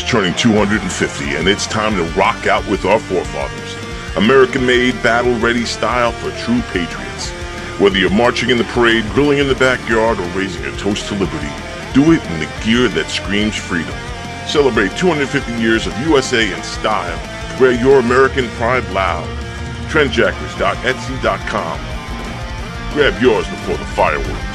is turning 250, and it's time to rock out with our forefathers. American-made, battle-ready style for true patriots. Whether you're marching in the parade, grilling in the backyard, or raising a toast to liberty, do it in the gear that screams freedom. Celebrate 250 years of USA in style. Wear your American pride loud. Trendjackers.etsy.com. Grab yours before the fireworks.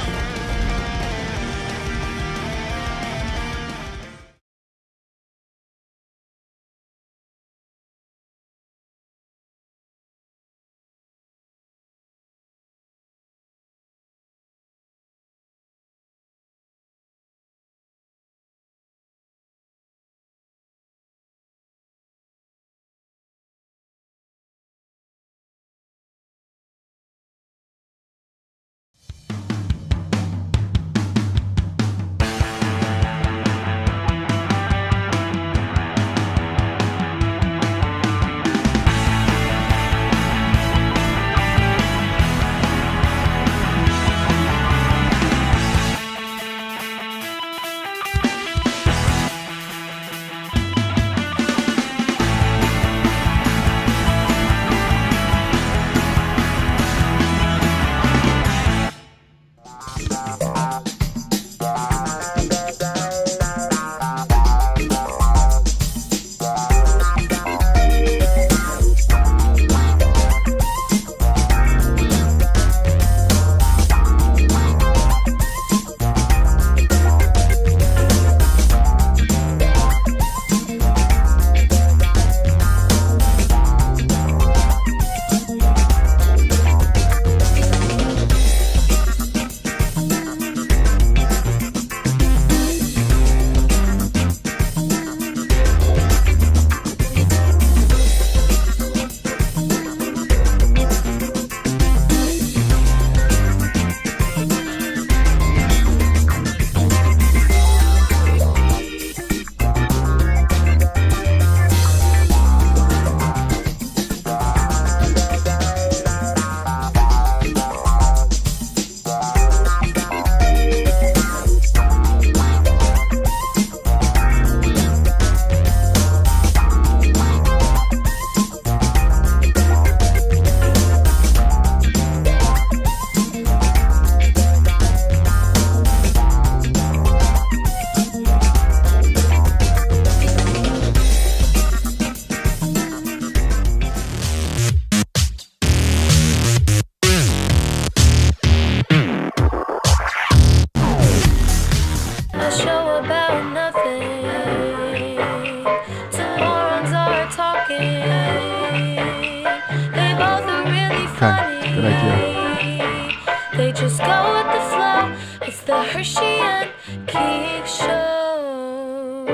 Okay, good idea. They just go with the flow. It's the Hershey and Keegs show.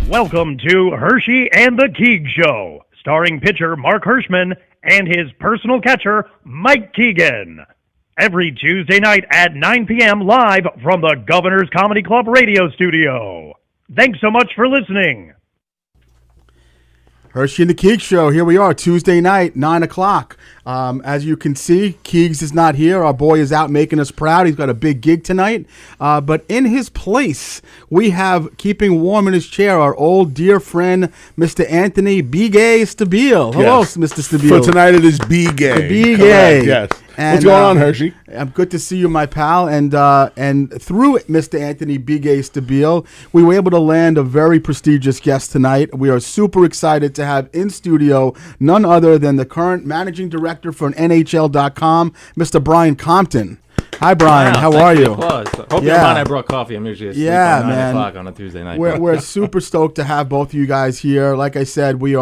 Welcome to Hershey and the Keegs Show, starring pitcher Mark Hirschman and his personal catcher, Mike Keegan. Every Tuesday night at 9 p.m. live from the Governor's Comedy Club radio studio. Thanks so much for listening. Hershey and the Keegs Show. Here we are, Tuesday night, 9 o'clock. As you can see, Keegs is not here. Our boy is out making us proud. He's got a big gig tonight. But in his place, we have, keeping warm in his chair, our old dear friend, Mr. Anthony B-Gay Stabile. Hello, Yes. Mr. Stabile. For tonight, it is B-Gay. B-Gay. Yes. And, what's going on, Hershey? I'm good to see you, my pal. And through Mr. Anthony B-Gay Stabile, we were able to land a very prestigious guest tonight. We are super excited to have in studio none other than the current managing director for NHL.com, Mr. Brian Compton. Hi, Brian. Wow, How thanks are for the you? applause. Hope you Yeah. don't mind I brought coffee. I'm usually asleep Yeah, at 9 man. o'clock on a Tuesday night. We're super stoked to have both of you guys here. Like I said, we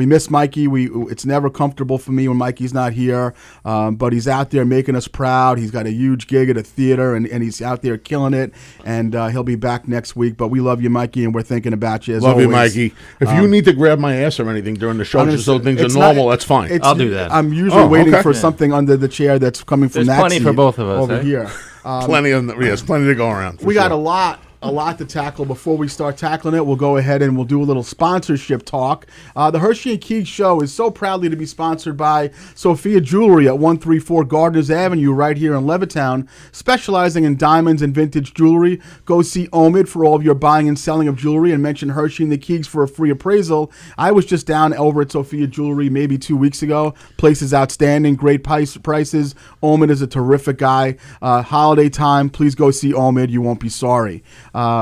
miss Mikey. It's never comfortable for me when Mikey's not here, but he's out there making us proud. He's got a huge gig at a theater, and he's out there killing it, and he'll be back next week. But we love you, Mikey, and we're thinking about you as Love always. you, Mikey. If you need to grab my ass or anything during the show, I'm just gonna so say- things it's are not- normal, that's fine. I'll do that. I'm usually Oh, waiting okay. for Yeah. something under the chair that's coming from There's that plenty seat for both of us, over eh? here. Plenty to go around. We got a lot a lot to tackle. Before we start tackling it, we'll go ahead and we'll do a little sponsorship talk. The Herschy and Keegs show is so proudly to be sponsored by Sophia Jewelry at 134 Gardners Avenue right here in Levittown, specializing in diamonds and vintage jewelry. Go see Omid for all of your buying and selling of jewelry and mention Herschy and the Keegs for a free appraisal. I was just down over at Sophia Jewelry maybe 2 weeks ago. Place is outstanding, great prices. Omid is a terrific guy. Holiday time, please go see Omid. You won't be sorry.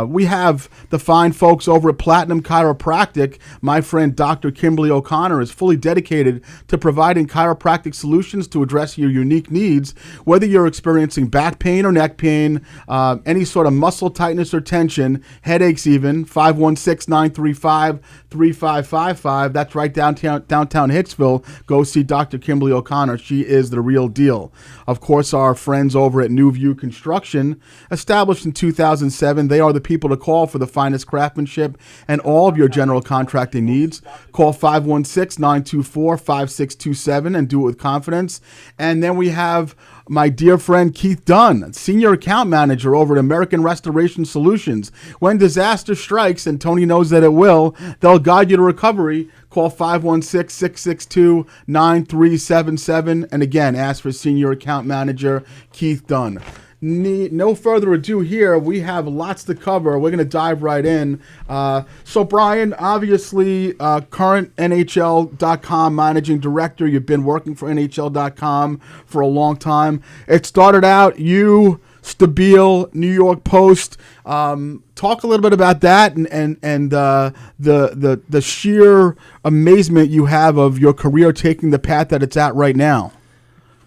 We have the fine folks over at Platinum Chiropractic. My friend Dr. Kimberly O'Connor is fully dedicated to providing chiropractic solutions to address your unique needs, whether you're experiencing back pain or neck pain, any sort of muscle tightness or tension, headaches even, 516-935-3555. That's right downtown Hicksville. Go see Dr. Kimberly O'Connor. She is the real deal. Of course, our friends over at New View Construction, established in 2007, they are the people to call for the finest craftsmanship and all of your general contracting needs. Call 516-924-5627 and do it with confidence. And then we have my dear friend Keith Dunn, Senior Account Manager over at American Restoration Solutions. When disaster strikes, and Tony knows that it will, they'll guide you to recovery. Call 516-662-9377. And again, ask for Senior Account Manager Keith Dunn. No further ado here. We have lots to cover. We're going to dive right in. So, Brian, obviously, current NHL.com managing director. You've been working for NHL.com for a long time. It started out, you, Stabile, New York Post. Talk a little bit about that and the sheer amazement you have of your career taking the path that it's at right now.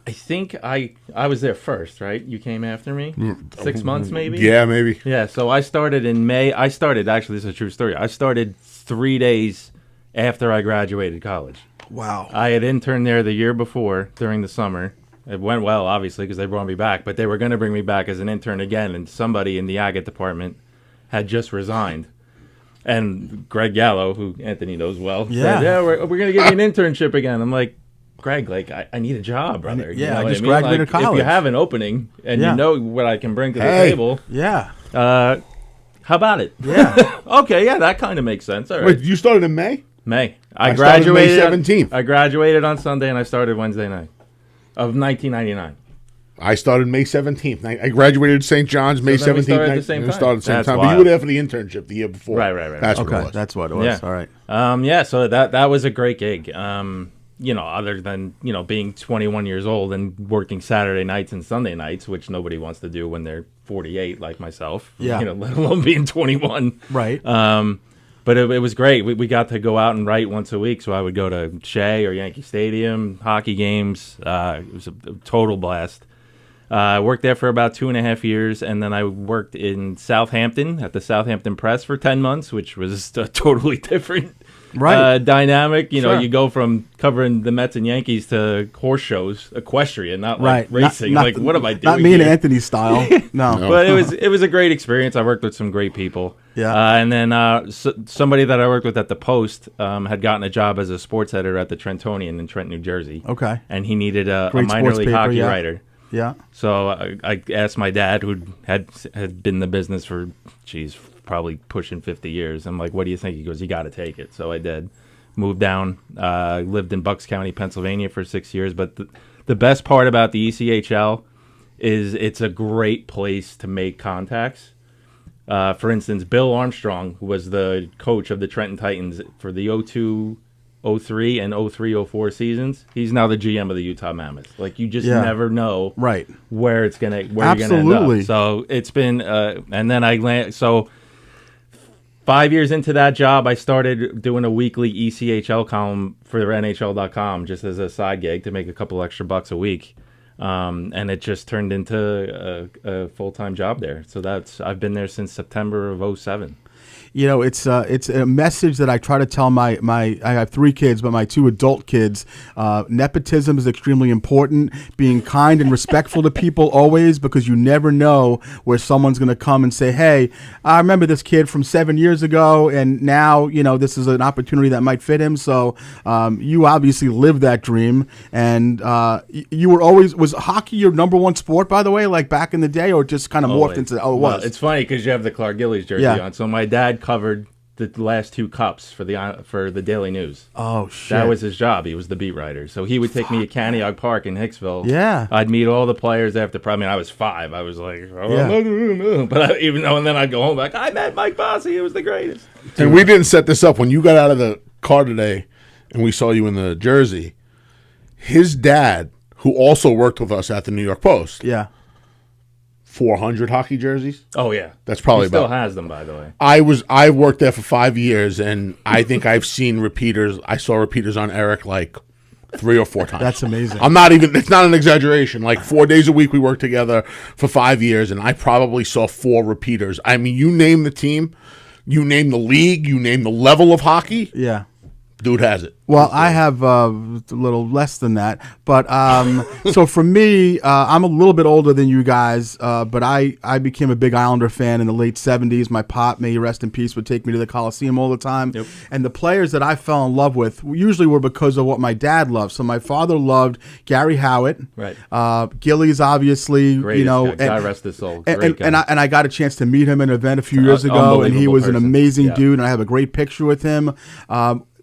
I think I was there first, right? You came after me? 6 months, maybe? Yeah, maybe. Yeah, so I started in May. Actually, this is a true story. I started 3 days after I graduated college. Wow. I had interned there the year before during the summer. It went well, obviously, because they brought me back. But they were going to bring me back as an intern again, and somebody in the agate department had just resigned. And Greg Gallo, who Anthony knows well, said, we're going to give you an internship again. I'm like, Greg, I need a job, brother. I just graduated college. If you have an opening and you know what I can bring to the table, how about it? Yeah. Okay, yeah, that kind of makes sense. All right. Wait, you started in May? May. I graduated May 17th. I graduated on Sunday and I started Wednesday night of 1999. I started May 17th. I graduated at St. John's May 17th. Started at the same time. Started at the same time. Wild. But you were there for the internship the year before. Right. That's what it was. That's what it was. Yeah. All right. So that was a great gig. Other than, being 21 years old and working Saturday nights and Sunday nights, which nobody wants to do when they're 48 like myself, let alone being 21. Right. But it was great. We got to go out and write once a week, so I would go to Shea or Yankee Stadium, hockey games. It was a total blast. I worked there for about 2.5 years, and then I worked in Southampton at the Southampton Press for 10 months, which was a totally different dynamic. You go from covering the Mets and Yankees to horse shows, equestrian, not like racing. What am I doing? Not me and here? Anthony style. No. But it was a great experience. I worked with some great people. Yeah. And then somebody that I worked with at the Post had gotten a job as a sports editor at the Trentonian in Trent, New Jersey. Okay. And he needed a Great minor sports league paper, hockey yeah. writer. Yeah. So I asked my dad, who had been in the business for, probably pushing 50 years. I'm like, what do you think? He goes, you got to take it. So I did. Moved down, lived in Bucks County, Pennsylvania for 6 years. But the best part about the ECHL is it's a great place to make contacts. For instance, Bill Armstrong was the coach of the Trenton Titans for the 02-03 and 03-04 seasons. He's now the GM of the Utah Mammoth. Like, you just never know where you're gonna end up. So it's been and then I landed. So 5 years into that job, I started doing a weekly ECHL column for NHL.com just as a side gig to make a couple extra bucks a week. And it just turned into a full-time job there. So I've been there since September of 2007. it's a message that I try to tell my I have 3 kids, but my 2 adult kids. Nepotism is extremely important. Being kind and respectful to people always, because you never know where someone's going to come and say, "Hey, I remember this kid from 7 years ago, and now this is an opportunity that might fit him." So you obviously lived that dream, and you were always was hockey your number one sport, by the way, like back in the day, or just kind of morphed into? Oh, it was. Well, it's funny because you have the Clark Gillies jersey on. So my dad covered the last 2 cups for the Daily News. Oh shit! That was his job. He was the beat writer. So he would take me to Caniog Park in Hicksville. Yeah. I'd meet all the players after. I mean, I was 5. I was like, but even though, and then I'd go home like, I met Mike Bossy. He was the greatest. And we didn't set this up when you got out of the car today, and we saw you in the jersey. His dad, who also worked with us at the New York Post. Yeah. 400 hockey jerseys. Oh yeah, that's probably he still about. Has them, by the way. I worked there for 5 years, and I think I've seen repeaters. I saw repeaters on Eric like 3 or 4 times. That's amazing. I'm not even. It's not an exaggeration. Like 4 days a week, we worked together for 5 years, and I probably saw 4 repeaters. I mean, you name the team, you name the league, you name the level of hockey. Yeah. Dude has it. Well, I have a little less than that, but so for me, I'm a little bit older than you guys, but I became a big Islander fan in the late 70s. My pop, may he rest in peace, would take me to the Coliseum all the time. Yep. And the players that I fell in love with usually were because of what my dad loved. So my father loved Gary Howitt, right? Gillies, obviously, Greatest guy. God rest his soul. And I got a chance to meet him at an event a few years ago, and he was an amazing dude, and I have a great picture with him.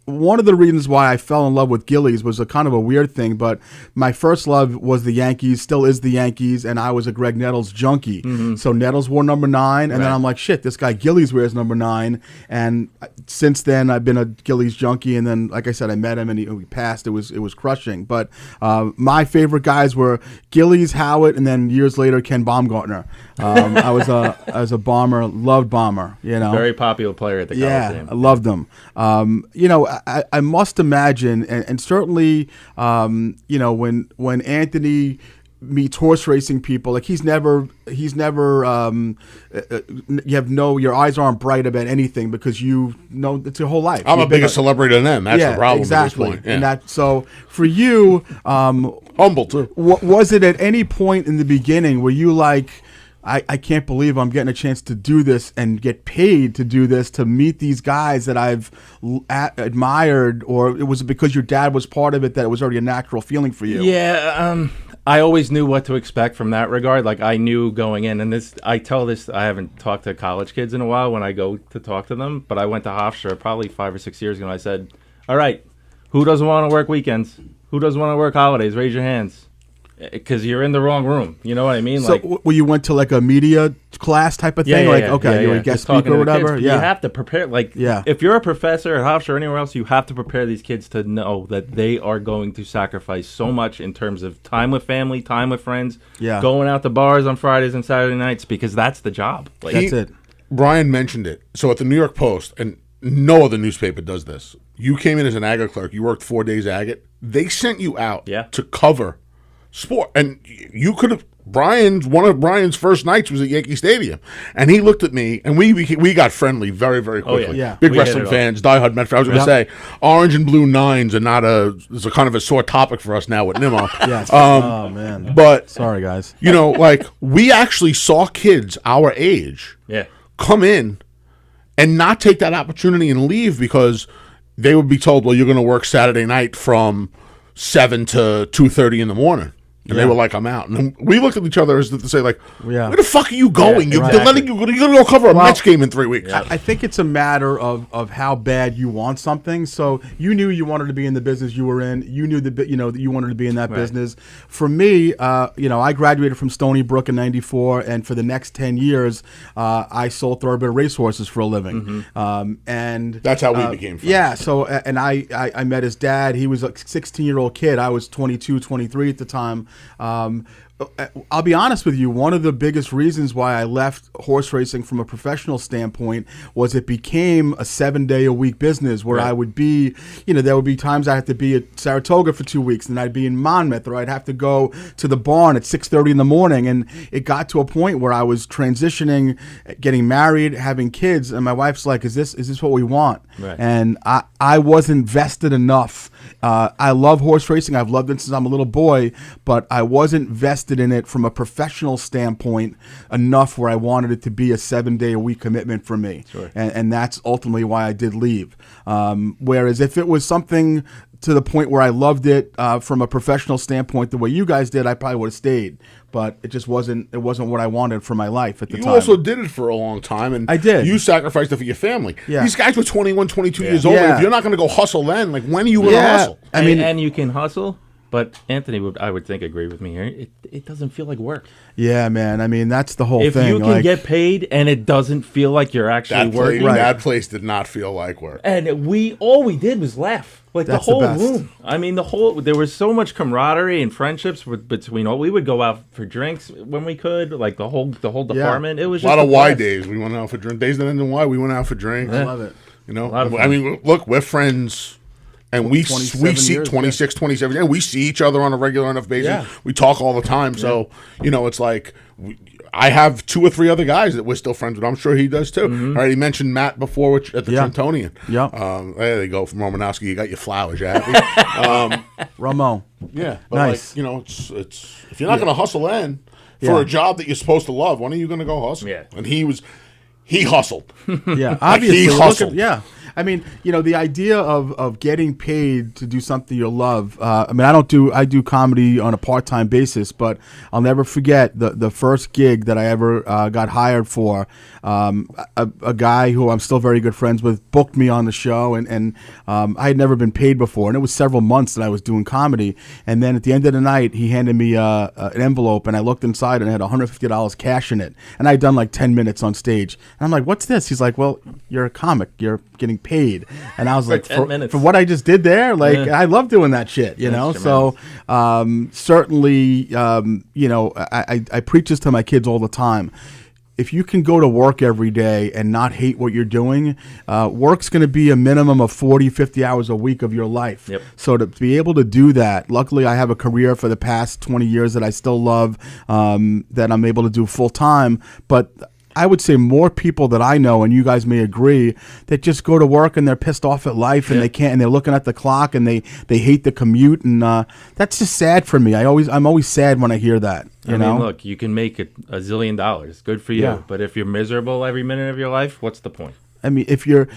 One of the reasons why I fell in love with Gillies was a kind of a weird thing, but my first love was the Yankees, still is the Yankees, and I was a Greg Nettles junkie. Mm-hmm. So Nettles wore number 9, and then I'm like, shit, this guy Gillies wears number 9, and since then I've been a Gillies junkie, and then, like I said, I met him, and he passed. It was crushing. But my favorite guys were Gillies, Howitt, and then years later, Ken Baumgartner. I was a Bomber, loved Bomber. Very popular player at the Coliseum. Yeah, I loved him. I must imagine, and certainly, when Anthony meets horse racing people, like he's never, your eyes aren't bright about anything because it's your whole life. I'm a bigger celebrity than them. That's the problem. Exactly. At this point. Yeah. And that, so for you, humble too. Was it at any point in the beginning where you like, I can't believe I'm getting a chance to do this and get paid to do this, to meet these guys that I've admired, or it was because your dad was part of it that it was already a natural feeling for you? Yeah, I always knew what to expect from that regard. Like I knew going in, and I haven't talked to college kids in a while when I go to talk to them, but I went to Hofstra probably 5 or 6 years ago, and I said, all right, who doesn't want to work weekends? Who doesn't want to work holidays? Raise your hands. Because you're in the wrong room, you know what I mean? So, you went to like a media class type of thing, you're a guest speaker or whatever. You have to prepare. If you're a professor at Hofstra or anywhere else, you have to prepare these kids to know that they are going to sacrifice so much in terms of time with family, time with friends, going out to bars on Fridays and Saturday nights, because that's the job. That's it. Brian mentioned it. So at the New York Post, and no other newspaper does this. You came in as an agate clerk. You worked 4 days agate. They sent you out to cover sport, and you could have. One of Brian's first nights was at Yankee Stadium, and he looked at me, and we got friendly very, very quickly. Big wrestling fans, diehard Met. I was going to say, orange and blue 9s are not is a kind of a sore topic for us now with Nimmo. Oh man, but sorry guys. We actually saw kids our age, come in and not take that opportunity and leave because they would be told, well, you're going to work Saturday night from 7 to 2:30 in the morning. And they were like, I'm out. And we looked at each other as if to say, like, where the fuck are you going? You're going to go cover a Mets game in 3 weeks. I think it's a matter of how bad you want something. So you knew you wanted to be in the business you were in. You knew that you wanted to be in that business. For me, I graduated from Stony Brook in '94, and for the next 10 years, I sold thoroughbred racehorses for a living. Mm-hmm. And that's how we became friends. Yeah. So and I met his dad. He was a 16-year-old kid. I was 22, 23 at the time. I'll be honest with you. One of the biggest reasons why I left horse racing from a professional standpoint was it became a 7-day-a-week business where I would be, there would be times I had to be at Saratoga for 2 weeks, and I'd be in Monmouth, or I'd have to go to the barn at 6:30 in the morning. And it got to a point where I was transitioning, getting married, having kids, and my wife's like, "Is this what we want?" Right. And I wasn't vested enough. I love horse racing. I've loved it since I'm a little boy, but I wasn't vested in it from a professional standpoint enough where I wanted it to be a 7-day-a-week commitment for me. Sure. And that's ultimately why I did leave. Whereas if it was something to the point where I loved it from a professional standpoint the way you guys did, I probably would have stayed. But it just wasn't what I wanted for my life at the time. You also did it for a long time, and I did. You sacrificed it for your family. Yeah. These guys were 21, 22 years old. Yeah. If you're not going to go hustle then, like, when are you going to hustle? And you can hustle, but Anthony I would think, agree with me here. It doesn't feel like work. Yeah, man. I mean, that's the whole If thing. you can get paid and it doesn't feel like you're actually working. That place did not feel like work. And all we did was laugh. Like, That's the whole the best. room. I mean, there was so much camaraderie and friendships between all. We would go out for drinks when we could, like the whole department. It was a just lot of Y blast. days. We went out for drinks. Days that ended in Y, we went out for drinks. I love it. You know, A lot of fun. I mean, look, we're friends. And we 27 see years, 26, 27, and we see each other on a regular enough basis. Yeah. We talk all the time. So, it's like, I have 2 or 3 other guys that we're still friends with. I'm sure he does too. Mm-hmm. I already mentioned Matt before at the Trentonian. Yeah. There you go. From Romanowski, you got your flowers. You happy? Ramon. Yeah. But Nice. it's if you're not going to hustle in for a job that you're supposed to love, when are you going to go hustle? Yeah. And he hustled. Yeah, obviously. he hustled. I mean, the idea of getting paid to do something you love. I mean, I do comedy on a part-time basis, but I'll never forget the first gig that I ever got hired for. A guy who I'm still very good friends with booked me on the show, and I had never been paid before, and it was several months that I was doing comedy. And then at the end of the night, he handed me an envelope, and I looked inside, and it had $150 cash in it, and I had done like 10 minutes on stage. And I'm like, "What's this?" He's like, "Well, you're a comic. You're getting paid." And I was like, 10 minutes. for what I just did there, like, I love doing that shit, So certainly, I preach this to my kids all the time. If you can go to work every day and not hate what you're doing, work's going to be a minimum of 40, 50 hours a week of your life. Yep. So to be able to do that, luckily I have a career for the past 20 years that I still love, that I'm able to do full time. But I would say more people that I know, and you guys may agree, that just go to work and they're pissed off at life and they can't, and they're looking at the clock and they hate the commute, and that's just sad for me. I'm always sad when I hear that. You know? Look, you can make a zillion dollars. Good for you. Yeah. But if you're miserable every minute of your life, what's the point? I mean, if you're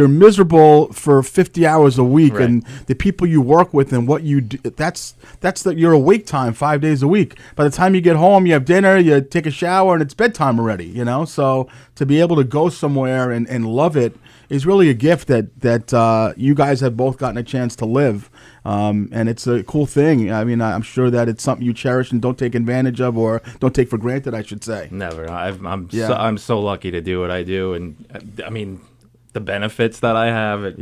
miserable for 50 hours a week, Right. and the people you work with and what you do, that's your awake time 5 days a week. By the time you get home, you have dinner, you take a shower, and it's bedtime already. So to be able to go somewhere and love it is really a gift that you guys have both gotten a chance to live. And it's a cool thing. I mean, I'm sure that it's something you cherish and don't take advantage of, or don't take for granted, I should say. Never. I'm so lucky to do what I do, and I mean, the benefits that I have.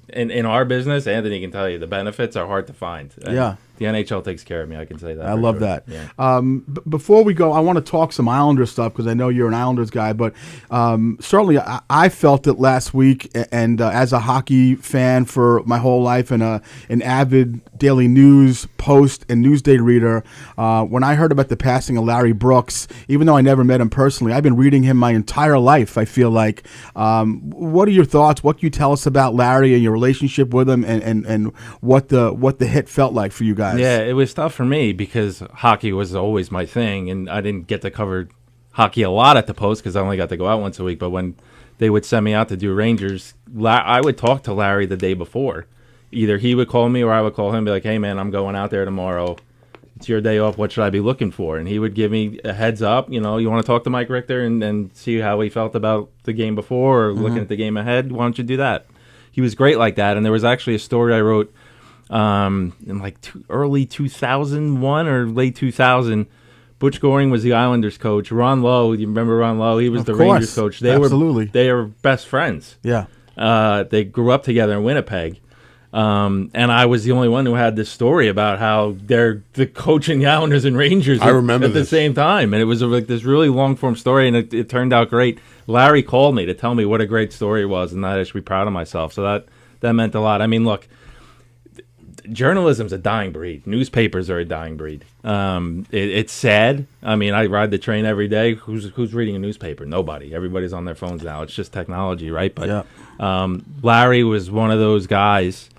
In our business, Anthony can tell you the benefits are hard to find. And the NHL takes care of me. I can say that. I love that. Yeah. Before we go, I want to talk some Islanders stuff because I know you're an Islanders guy. But certainly, I felt it last week, and as a hockey fan for my whole life, and an avid daily news post and Newsday reader, when I heard about the passing of Larry Brooks, even though I never met him personally, I've been reading him my entire life. I feel like. What are your thoughts? What can you tell us about Larry and your relationship with him, and what the hit felt like for you guys? Yeah, it was tough for me because hockey was always my thing, and I didn't get to cover hockey a lot at the Post because I only got to go out once a week. But when they would send me out to do Rangers, I would talk to Larry the day before. Either he would call me or I would call him and be like, "Hey, man, I'm going out there tomorrow. It's your day off. What should I be looking for?" And he would give me a heads up. You want to talk to Mike Richter and see how he felt about the game before or looking at the game ahead. Why don't you do that? He was great like that. And there was actually a story I wrote in like early 2001 or late 2000. Butch Goring was the Islanders coach. Ron Lowe, you remember Ron Lowe? He was the Rangers coach. They Absolutely. they were best friends. Yeah. They grew up together in Winnipeg. And I was the only one who had this story about how they're the coaching the Islanders and Rangers I remember at the this. same time. And it was like this really long-form story, and it turned out great. Larry called me to tell me what a great story it was, and that I should be proud of myself. So that meant a lot. I mean, look, journalism's a dying breed. Newspapers are a dying breed. It's sad. I mean, I ride the train every day. Who's reading a newspaper? Nobody. Everybody's on their phones now. It's just technology, right? But Larry was one of those guys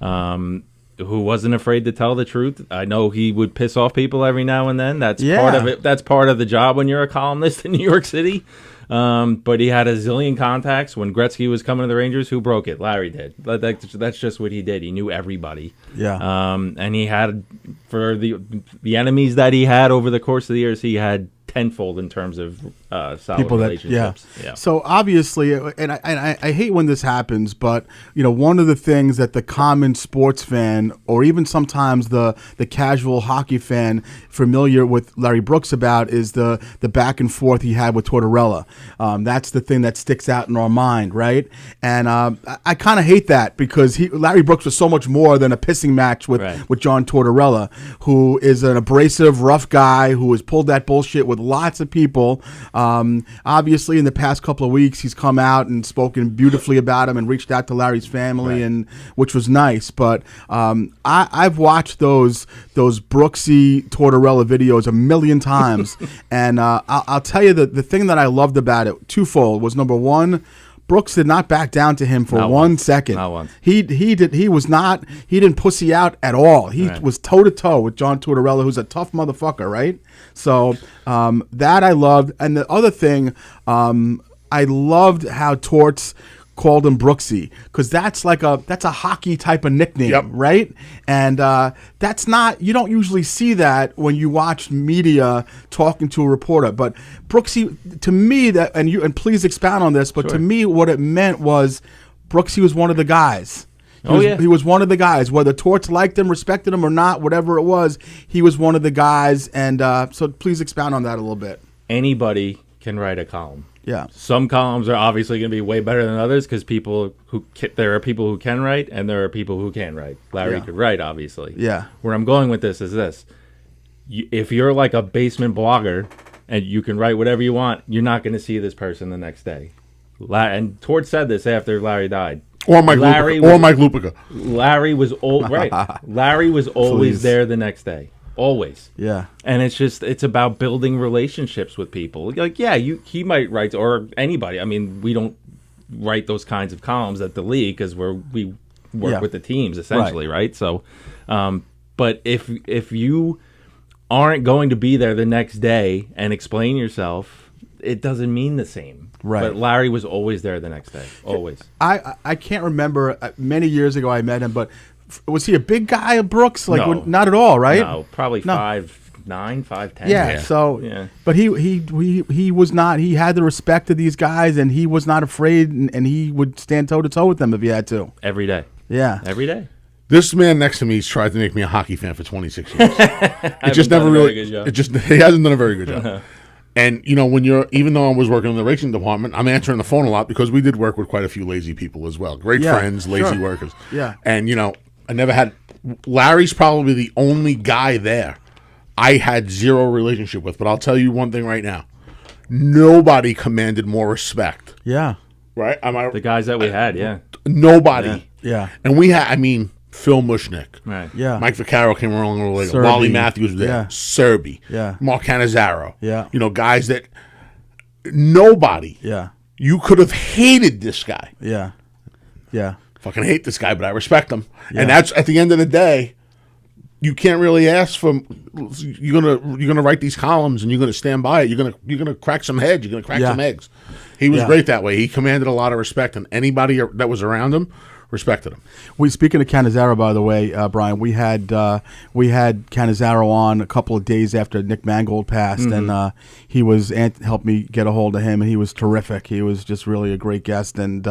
who wasn't afraid to tell the truth. I know he would piss off people every now and then. That's part of it. That's part of the job when you're a columnist in New York City. But he had a zillion contacts. When Gretzky was coming to the Rangers, who broke it? Larry did. That's just what he did. He knew everybody. Yeah. And he had, for the enemies that he had over the course of the years, he had tenfold in terms of solid People relationships. Yeah. So obviously, and I hate when this happens, but one of the things that the common sports fan, or even sometimes the casual hockey fan familiar with Larry Brooks about, is the back and forth he had with Tortorella. That's the thing that sticks out in our mind, right? And I kind of hate that, because Larry Brooks was so much more than a pissing match with John Tortorella, who is an abrasive, rough guy who has pulled that bullshit with lots of people. Obviously, in the past couple of weeks, he's come out and spoken beautifully about him and reached out to Larry's family, and which was nice. But I've watched those Brooksy Tortorella videos a million times, and I'll tell you the thing that I loved about it twofold was, number one, Brooks did not back down to him for Not 1 once. second. Not once. He didn't pussy out at all. He was toe to toe with John Tortorella, who's a tough motherfucker, right? So that I loved. And the other thing, I loved how Torts called him Brooksy, because that's a hockey type of nickname, right? And that's not, you don't usually see that when you watch media talking to a reporter. But Brooksy, to me, and please expound on this, but to me, what it meant was Brooksy was one of the guys. He was one of the guys, whether Torts liked him, respected him or not, whatever it was, he was one of the guys. And so please expound on that a little bit. Anybody can write a column. Yeah. Some columns are obviously going to be way better than others, because there are people who can write and there are people who can write. Larry could write, obviously. Yeah. Where I'm going with this is this. If you're like a basement blogger and you can write whatever you want, you're not going to see this person the next day. And Tort said this after Larry died. Or Mike Lupica. Larry was Larry was always there the next day. Always. Yeah. And it's about building relationships with people. Like, he might write, or anybody. I mean, we don't write those kinds of columns at the league because we work with the teams, essentially, right? So, but if you aren't going to be there the next day and explain yourself, it doesn't mean the same. Right. But Larry was always there the next day. Always. I can't remember, many years ago I met him, but was he a big guy, Brooks? Like, No. Not at all, right? No, probably 5'9", 5'10". Yeah. So, but he was not. He had the respect of these guys, and he was not afraid, and he would stand toe to toe with them if he had to. Every day. Yeah. Every day. This man next to me has tried to make me a hockey fan for 26 years. It just never really. He hasn't done a very good job. And even though I was working in the racing department, I'm answering the phone a lot, because we did work with quite a few lazy people as well. Great friends, lazy workers. Yeah. And I never had. Larry's probably the only guy there I had zero relationship with. But I'll tell you one thing right now: nobody commanded more respect. Yeah. Right? The guys that we had, Nobody. Yeah. And we had. Phil Mushnick. Right. Yeah. Mike Vaccaro came along a little later. Serby. Wally Matthews was there. Yeah. Serby. Yeah. Mark Cannizzaro. Yeah. Guys that nobody. Yeah. You could have hated this guy. Yeah. Yeah. Fucking hate this guy, but I respect him. Yeah. And that's, at the end of the day, you can't really ask for. You're gonna write these columns and you're gonna stand by it. You're gonna crack some heads. You're gonna crack some eggs. He was great that way. He commanded a lot of respect, and anybody that was around him respected him. Speaking of Cannizzaro, by the way, Brian, we had Cannizzaro on a couple of days after Nick Mangold passed, and he helped me get a hold of him, and he was terrific. He was just really a great guest, and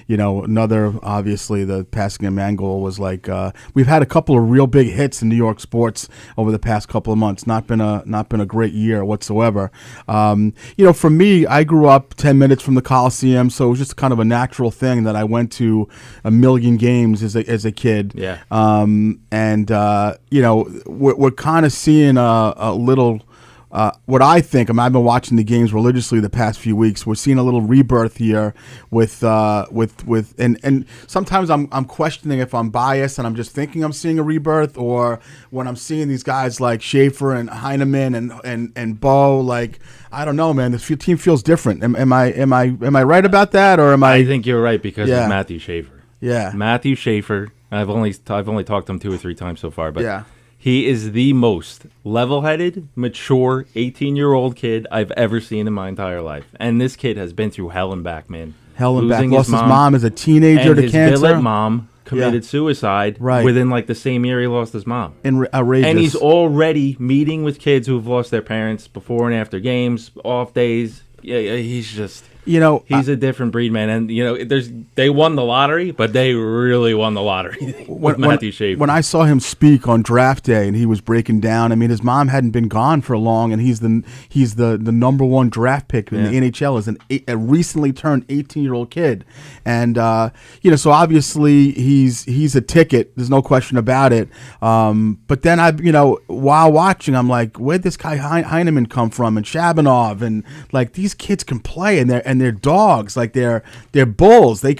another, obviously, the passing of Mangold was like we've had a couple of real big hits in New York sports over the past couple of months. Not been a great year whatsoever. For me, I grew up 10 minutes from the Coliseum, so it was just kind of a natural thing that I went to a million games as a kid. Yeah. And we're kind of seeing a little. What I think, I've been watching the games religiously the past few weeks. We're seeing a little rebirth here with and sometimes I'm questioning if I'm biased and I'm just thinking I'm seeing a rebirth, or when I'm seeing these guys like Schaefer and Heineman and Bo, like, I don't know, man. The team feels different. Am I right about that, or am I? I think you're right because of Matthew Schaefer. Yeah, Matthew Schaefer. I've only talked to him 2 or 3 times so far, but yeah. He is the most level-headed, mature, 18-year-old kid I've ever seen in my entire life. And this kid has been through hell and back, man. Hell and back. Lost his mom as a teenager to cancer. And his billet mom committed suicide within like the same year he lost his mom. Outrageous. And he's already meeting with kids who have lost their parents before and after games, off days. Yeah, he's just... he's a different breed, man. And they won the lottery, but they really won the lottery with Matthew Schaefer. When I saw him speak on draft day and he was breaking down, I mean, his mom hadn't been gone for long, and he's the number 1 draft pick in the NHL as a recently turned 18-year-old kid, and so obviously he's a ticket. There's no question about it. But then while watching, I'm like, where'd this guy Heineman come from, and Shabanov, and like these kids can play, and they're dogs, like they're bulls. They're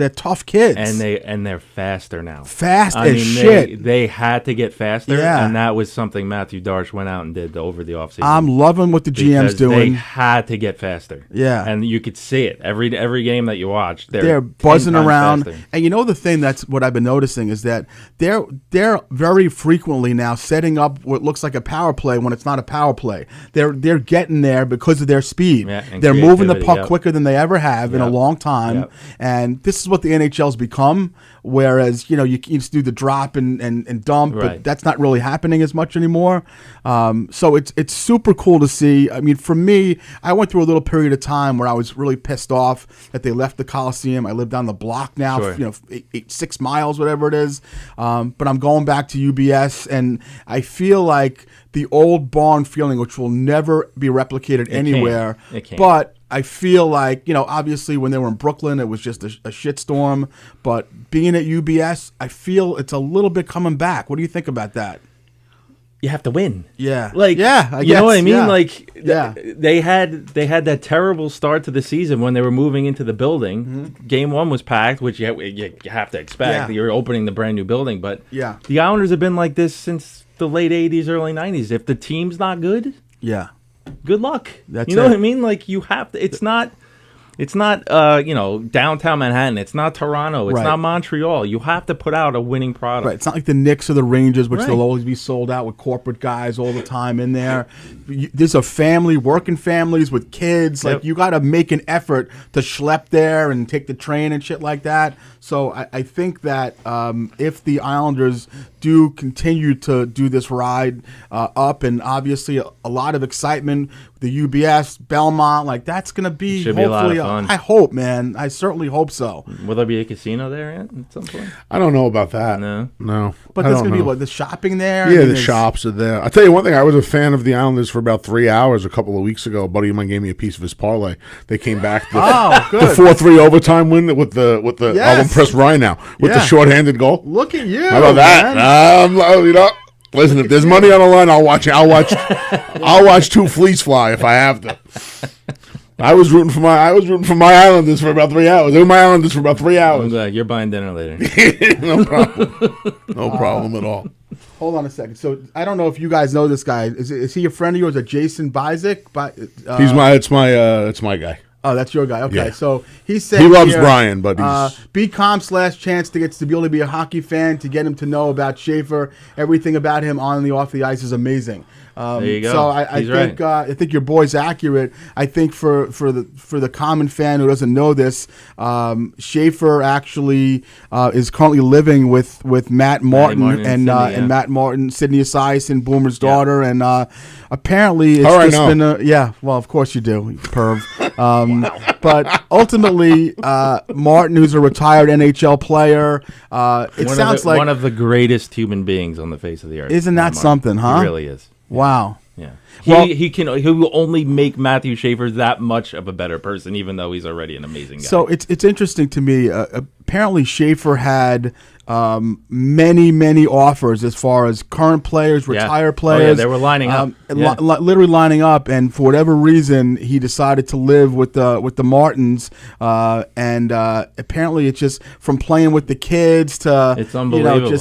tough kids, and they're faster now. Shit. They had to get faster, Yeah. and that was something Matthew Darsh went out and did over the offseason. I'm loving what the GM's doing. They had to get faster. Yeah, and you could see it every game that you watched. They're buzzing around, faster. And the thing that's what I've been noticing is that they're very frequently now setting up what looks like a power play when it's not a power play. They're getting there because of their speed. Yeah, they're moving the puck quicker than they ever have in a long time, and this is what the NHL's become. Whereas you used to do the drop and dump, but that's not really happening as much anymore. So it's super cool to see. I mean, for me, I went through a little period of time where I was really pissed off that they left the Coliseum. I live down the block now, 6 miles, whatever it is. But I'm going back to UBS, and I feel like the old barn feeling, which will never be replicated anywhere. It can't. But I feel like, obviously when they were in Brooklyn, it was just a shitstorm. But being at UBS, I feel it's a little bit coming back. What do you think about that? You have to win. Yeah. I you know what I mean? Yeah. They had that terrible start to the season when they were moving into the building. Mm-hmm. Game 1 was packed, which you have to expect. Yeah. You're opening the brand new building. But yeah, the Islanders have been like this since the late 80s, early 90s. If the team's not good, good luck. That's what I mean? Like, you have to. It's not downtown Manhattan. It's not Toronto. It's not Montreal. You have to put out a winning product. Right. It's not like the Knicks or the Rangers, which they'll always be sold out with corporate guys all the time in there. There's a family, working families with kids. Like, you got to make an effort to schlep there and take the train and shit like that. So I think that if the Islanders do continue to do this ride up, and obviously a lot of excitement, the UBS, Belmont, like that's going to be hopefully a lot of fun. I hope, man. I certainly hope so. Will there be a casino there at some point? I don't know about that. No. But there's going to be what, the shopping there? Yeah, the shops are there. I'll tell you one thing. I was a fan of the Islanders for about 3 hours a couple of weeks ago. A buddy of mine gave me a piece of his parlay. They came back the 4-3 overtime win with the I'm impressed right now with the shorthanded goal. Look at you. How about that? Listen, if there's money on the line, I'll watch it. I'll watch 2 fleas fly if I have to. I was rooting for my Islanders for about 3 hours. They were my Islanders for about 3 hours. I'm glad you're buying dinner later. No problem. No problem at all. Hold on a second. So I don't know if you guys know this guy. Is he a friend of yours? Jason Bizik? It's my guy. Oh, that's your guy. Okay, Yeah. So he said he loves Brian, but he's BCom's last chance to get to be able to be a hockey fan, to get him to know about Schaefer. Everything about him on and off the ice is amazing. There you go. So I think your boy's accurate. I think for the common fan who doesn't know this, Schaefer actually is currently living with Matt Martin and Matt Martin, Sydney Esiason, Boomer's daughter, and apparently it's been well, of course you do, you perv. But ultimately, Martin, who's a retired NHL player, sounds like one of the greatest human beings on the face of the earth. Isn't that something, huh? He really is. Wow. Yeah. Well, he will only make Matthew Schaefer that much of a better person, even though he's already an amazing guy. So it's interesting to me. apparently Schaefer had many offers as far as current players, retired players. Oh, yeah, they were lining up. Literally lining up, and for whatever reason, he decided to live with the Martins. And apparently, it's just from playing with the kids to it's unbelievable.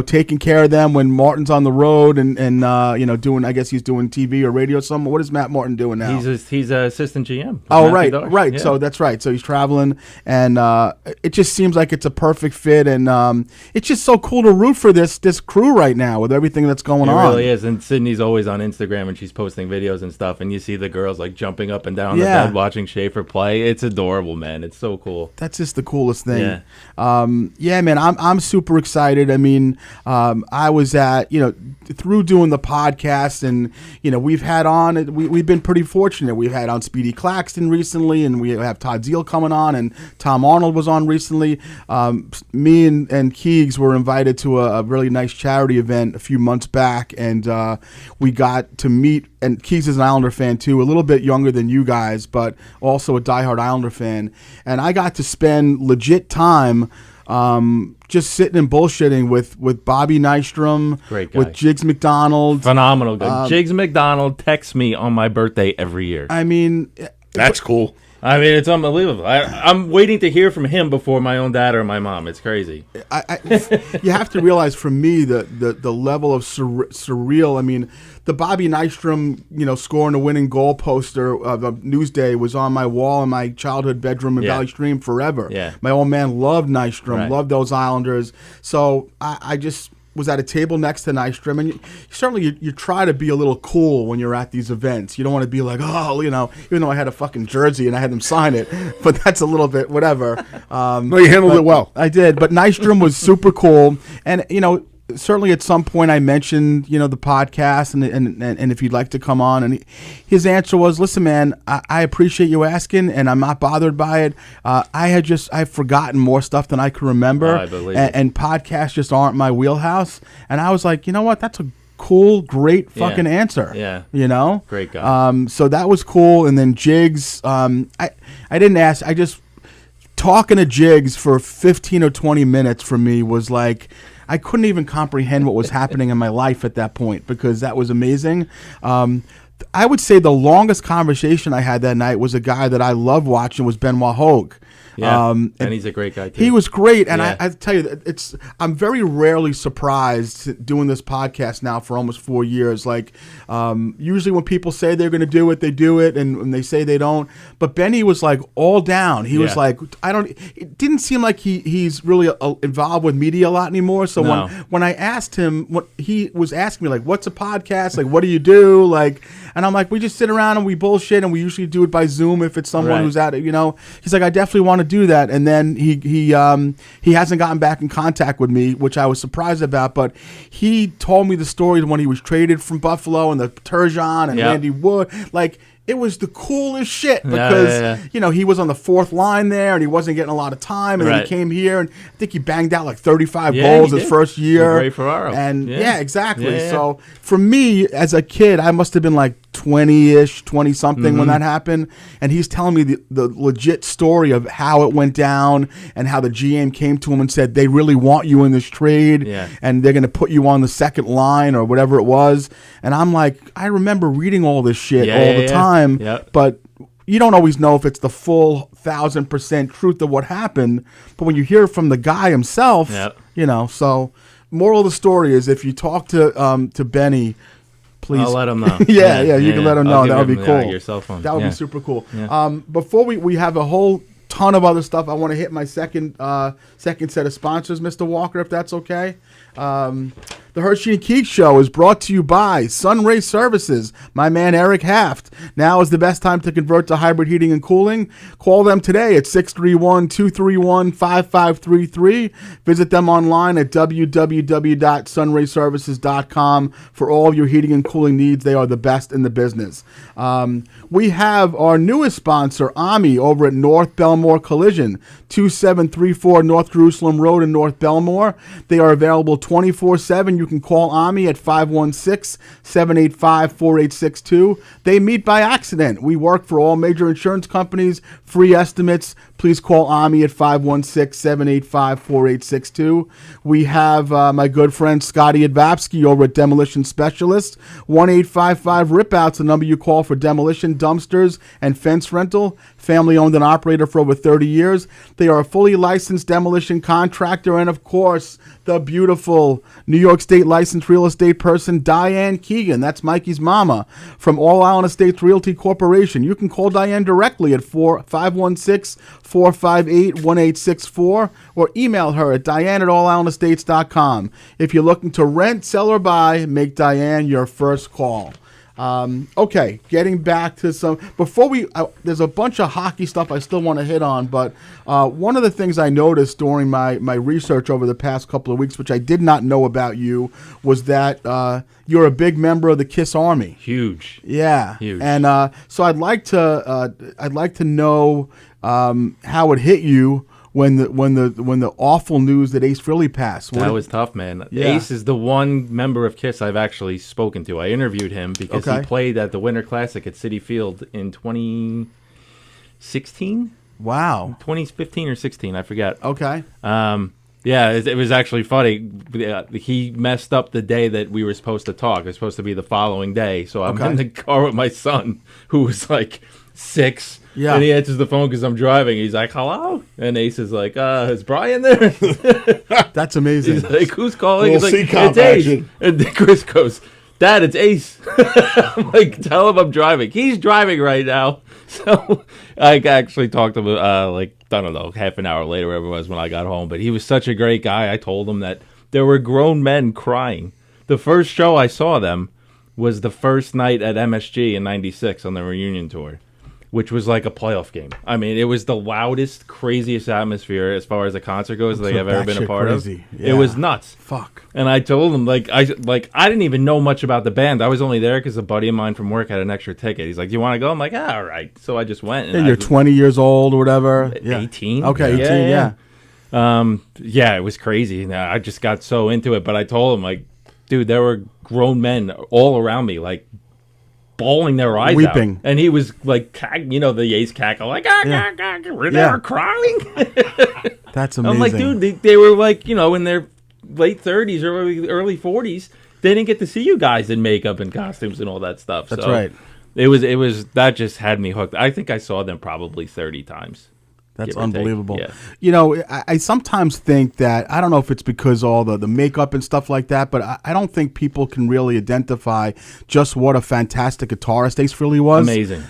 Taking care of them when Martin's on the road and doing. I guess he's doing TV or radio somewhere. What is Matt Martin doing now? He's an assistant GM. Oh, right. Yeah. So that's right. So he's traveling, and it just seems like it's a perfect fit, and it's just so cool to root for this crew right now with everything that's going on. It really is. And Sydney's always on Instagram, and she's posting videos and stuff, and you see the girls like jumping up and down the bed watching Schaefer play. It's adorable, man. It's so cool. That's just the coolest thing. Yeah, man. I'm super excited. I mean, I was at through doing the podcast, and we've had on. We've been pretty fortunate. We've had on Speedy Claxton recently, and we have Todd Zeal coming on, and Tom Arnold was on recently. Me and Keegs were invited to a really nice charity event a few months back, and we got to meet. And Keegs is an Islander fan too, a little bit younger than you guys, but also a diehard Islander fan. And I got to spend legit time just sitting and bullshitting with Bobby Nystrom, great guy. with Jigs McDonald, phenomenal guy. Jigs McDonald texts me on my birthday every year. I mean, that's cool. I mean, it's unbelievable. I'm waiting to hear from him before my own dad or my mom. It's crazy. You have to realize, for me, the level of surreal. I mean, the Bobby Nystrom, scoring the winning goal poster of Newsday was on my wall in my childhood bedroom in Valley Stream forever. Yeah. My old man loved Nystrom, Right. loved those Islanders. So I just was at a table next to Nystrom, and certainly you try to be a little cool when you're at these events. You don't want to be like, even though I had a fucking jersey and I had them sign it, but that's a little bit whatever. No, you handled it well. I did, but Nystrom was super cool, and certainly at some point I mentioned the podcast and if you'd like to come on, and his answer was, listen, man, I appreciate you asking, and I'm not bothered by it. I've forgotten more stuff than I can remember. I believe and podcasts just aren't my wheelhouse. And I was like, you know what, that's a cool, great fucking answer. Yeah. Great guy. So that was cool. And then Jigs, I didn't ask, I just talking to Jigs for 15 or 20 minutes for me was like, I couldn't even comprehend what was happening in my life at that point, because that was amazing. I would say the longest conversation I had that night was a guy that I love watching was Benoit Hogue. Yeah, and he's a great guy too. He was great, and I tell you, I'm very rarely surprised doing this podcast now for almost 4 years. Like, usually when people say they're going to do it, they do it, and when they say they don't. But Benny was like all down. He was like, it didn't seem like he's really involved with media a lot anymore. So when I asked him, what he was asking me, like, what's a podcast? Like, what do you do? Like, and I'm like, we just sit around and we bullshit, and we usually do it by Zoom if it's someone who's at it. He's like, I definitely want to do that. And then he hasn't gotten back in contact with me, which I was surprised about, but he told me the story when he was traded from Buffalo and the Turgeon and Andy Wood. Like, it was the coolest shit because, he was on the fourth line there and he wasn't getting a lot of time. And then he came here and I think he banged out like 35 goals his first year. Ray Ferraro. And exactly. So for me as a kid, I must have been like 20-ish, 20-something when that happened. And he's telling me the legit story of how it went down and how the GM came to him and said, they really want you in this trade and they're going to put you on the second line or whatever it was. And I'm like, I remember reading all this shit all the time. But you don't always know if it's the full 1,000% truth of what happened. But when you hear from the guy himself, so moral of the story is if you talk to Benny, please. I'll let him know. You can let him know. That would be cool. Your cell phone. That would be super cool. Before we have a whole ton of other stuff, I want to hit my second set of sponsors, Mr. Walker, if that's okay. The Herschy and Keegs Show is brought to you by Sunray Services. My man Eric Haft. Now is the best time to convert to hybrid heating and cooling. Call them today at 631-231-5533. Visit them online at www.sunrayservices.com for all your heating and cooling needs. They are the best in the business. We have our newest sponsor, AMI, over at North Belmore Collision, 2734 North Jerusalem Road in North Belmore. They are available 24/7. You You can call Ami at 516-785-4862. They meet by accident. We work for all major insurance companies, free estimates. Please call Ami at 516-785-4862. We have my good friend Scotty Advapsky over at Demolition Specialist. 1-855-RIP-OUT's the number you call for demolition, dumpsters, and fence rental. Family owned and operator for over 30 years. They are a fully licensed demolition contractor, and of course, the beautiful New York State licensed real estate person, Diane Keegan. That's Mikey's mama from All Island Estates Realty Corporation. You can call Diane directly at 516-458-1864 or email her at diane@allislandestates.com. If you're looking to rent, sell, or buy, make Diane your first call. Okay, getting back to some, before we, there's a bunch of hockey stuff I still want to hit on, but one of the things I noticed during my research over the past couple of weeks, which I did not know about you, was that you're a big member of the KISS Army. Huge. Yeah. Huge. And so I'd like to know how it hit you when the awful news that Ace Frehley passed. That was tough, man. Yeah. Ace is the one member of KISS I've actually spoken to. I interviewed him because he played at the Winter Classic at Citi Field in 2016. Wow. 2015 or 16, I forget. Okay. Yeah, it was actually funny. He messed up the day that we were supposed to talk. It was supposed to be the following day. So I'm in the car with my son, who was like 6. Yeah. And he answers the phone because I'm driving. He's like, hello? And Ace is like, is Brian there? That's amazing. He's like, who's calling? Little He's like, C-Comp it's Ace. action. And then Chris goes, Dad, it's Ace. I'm like, tell him I'm driving. He's driving right now. So I actually talked to him, I don't know, half an hour later, whatever it was, when I got home. But he was such a great guy. I told him that there were grown men crying. The first show I saw them was the first night at MSG in '96 on the reunion tour, which was like a playoff game. I mean, it was the loudest, craziest atmosphere as far as a concert goes that I've ever been a part of. Yeah. It was nuts. Fuck. And I told him, I didn't even know much about the band. I was only there because a buddy of mine from work had an extra ticket. He's like, do you want to go? I'm like, all right. So I just went. And You're 20 years old or whatever. 18. Okay, 18, yeah. Yeah, it was crazy. I just got so into it. But I told him, dude, there were grown men all around me, bawling their eyes weeping out. And he was the Ace cackle, we're there crying. That's amazing. I'm like, dude, they were in their late 30s or early 40s. They didn't get to see you guys in makeup and costumes and all that stuff. That's right. It was that just had me hooked. I think I saw them probably 30 times. That's unbelievable. Yeah. I sometimes think that, I don't know if it's because all the makeup and stuff like that, but I don't think people can really identify just what a fantastic guitarist Ace Frehley was. Amazing.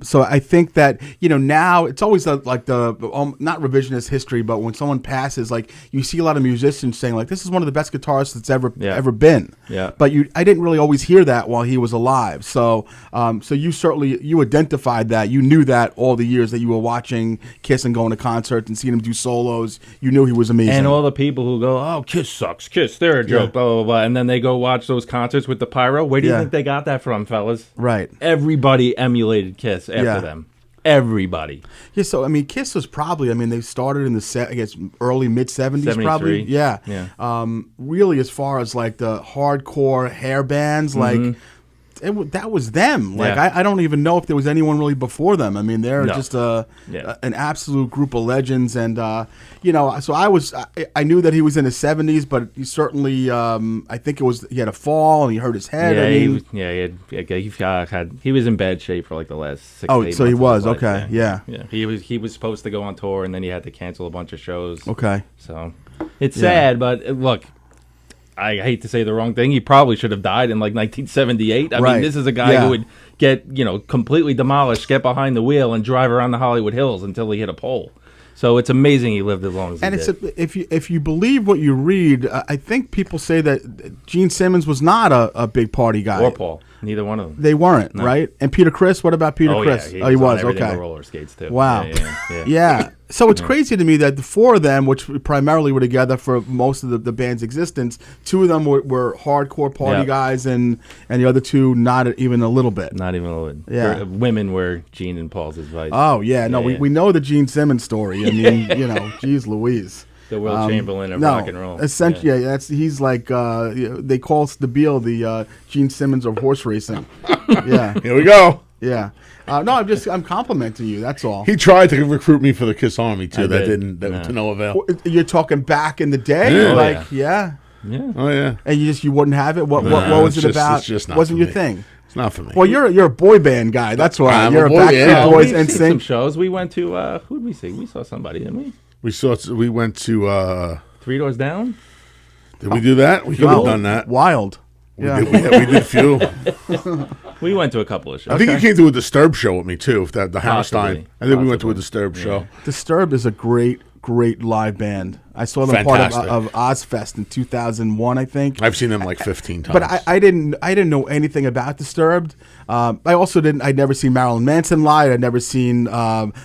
So I think that, now it's always not revisionist history, but when someone passes, you see a lot of musicians saying, this is one of the best guitarists that's ever been. Yeah. But I didn't really always hear that while he was alive. So you identified that. You knew that all the years that you were watching KISS and going to concerts and seeing him do solos. You knew he was amazing. And all the people who go, oh, KISS sucks. KISS, they're a joke, blah, blah, blah. And then they go watch those concerts with the pyro. Where do you think they got that from, fellas? Right. Everybody emulated KISS after them. Everybody. Yeah, so, KISS was probably, they started in the, early, mid-70s probably. Yeah. Really, as far as, the hardcore hair bands, that was them. I don't even know if there was anyone really before them. They're just an absolute group of legends. And so I knew that he was in his 70s, but he certainly I think he had a fall and he hurt his head. He was in bad shape for the last 6 Oh, 8 so months he was of his life. okay. Yeah. He was supposed to go on tour and then he had to cancel a bunch of shows. Okay. So it's sad, but look, I hate to say the wrong thing. He probably should have died in 1978. I mean, this is a guy who would get, completely demolished, get behind the wheel, and drive around the Hollywood Hills until he hit a pole. So it's amazing he lived as long as he did. If you believe what you read, I think people say that Gene Simmons was not a big party guy. Or Paul. Neither one of them. They weren't, right? And Peter Criss, what about Peter Criss? Yeah, he was. Okay. With roller skates too. Wow. Yeah. So it's crazy to me that the four of them, which primarily were together for most of the band's existence, two of them were hardcore party guys, and the other two not even a little bit. Not even a little bit. Yeah. Women were Gene and Paul's advice. Oh yeah, no, we know the Gene Simmons story. Geez Louise. The Will Chamberlain of rock and roll. Essentially, he's like they call Stabile the Gene Simmons of horse racing. Yeah. Here we go. Yeah. No, I'm complimenting you. That's all. He tried to recruit me for the Kiss Army too. That did. to no avail. You're talking back in the day, Yeah. yeah. Oh yeah. And you wouldn't have it. What was it about? It's just not Wasn't for your me. thing. It's not for me. Well, you're a boy band guy. That's why I'm you're a a boy, Backstreet yeah. Boys We've and seen some sing. shows. We went to who did we see? We saw somebody, didn't we? We went to. Three Doors Down. Did we do that? We could have done that. Wild. Yeah. We did a few. We went to a couple of shows. I think you came to a Disturbed show with me too. The Hammerstein. I think we went to a Possibly. Disturbed show. Disturbed is a great live band. I saw them part Fantastic. of Ozfest in 2001, I think. I've seen them like 15 times. But I didn't know anything about Disturbed. I also didn't. I'd never seen Marilyn Manson live. I'd never seen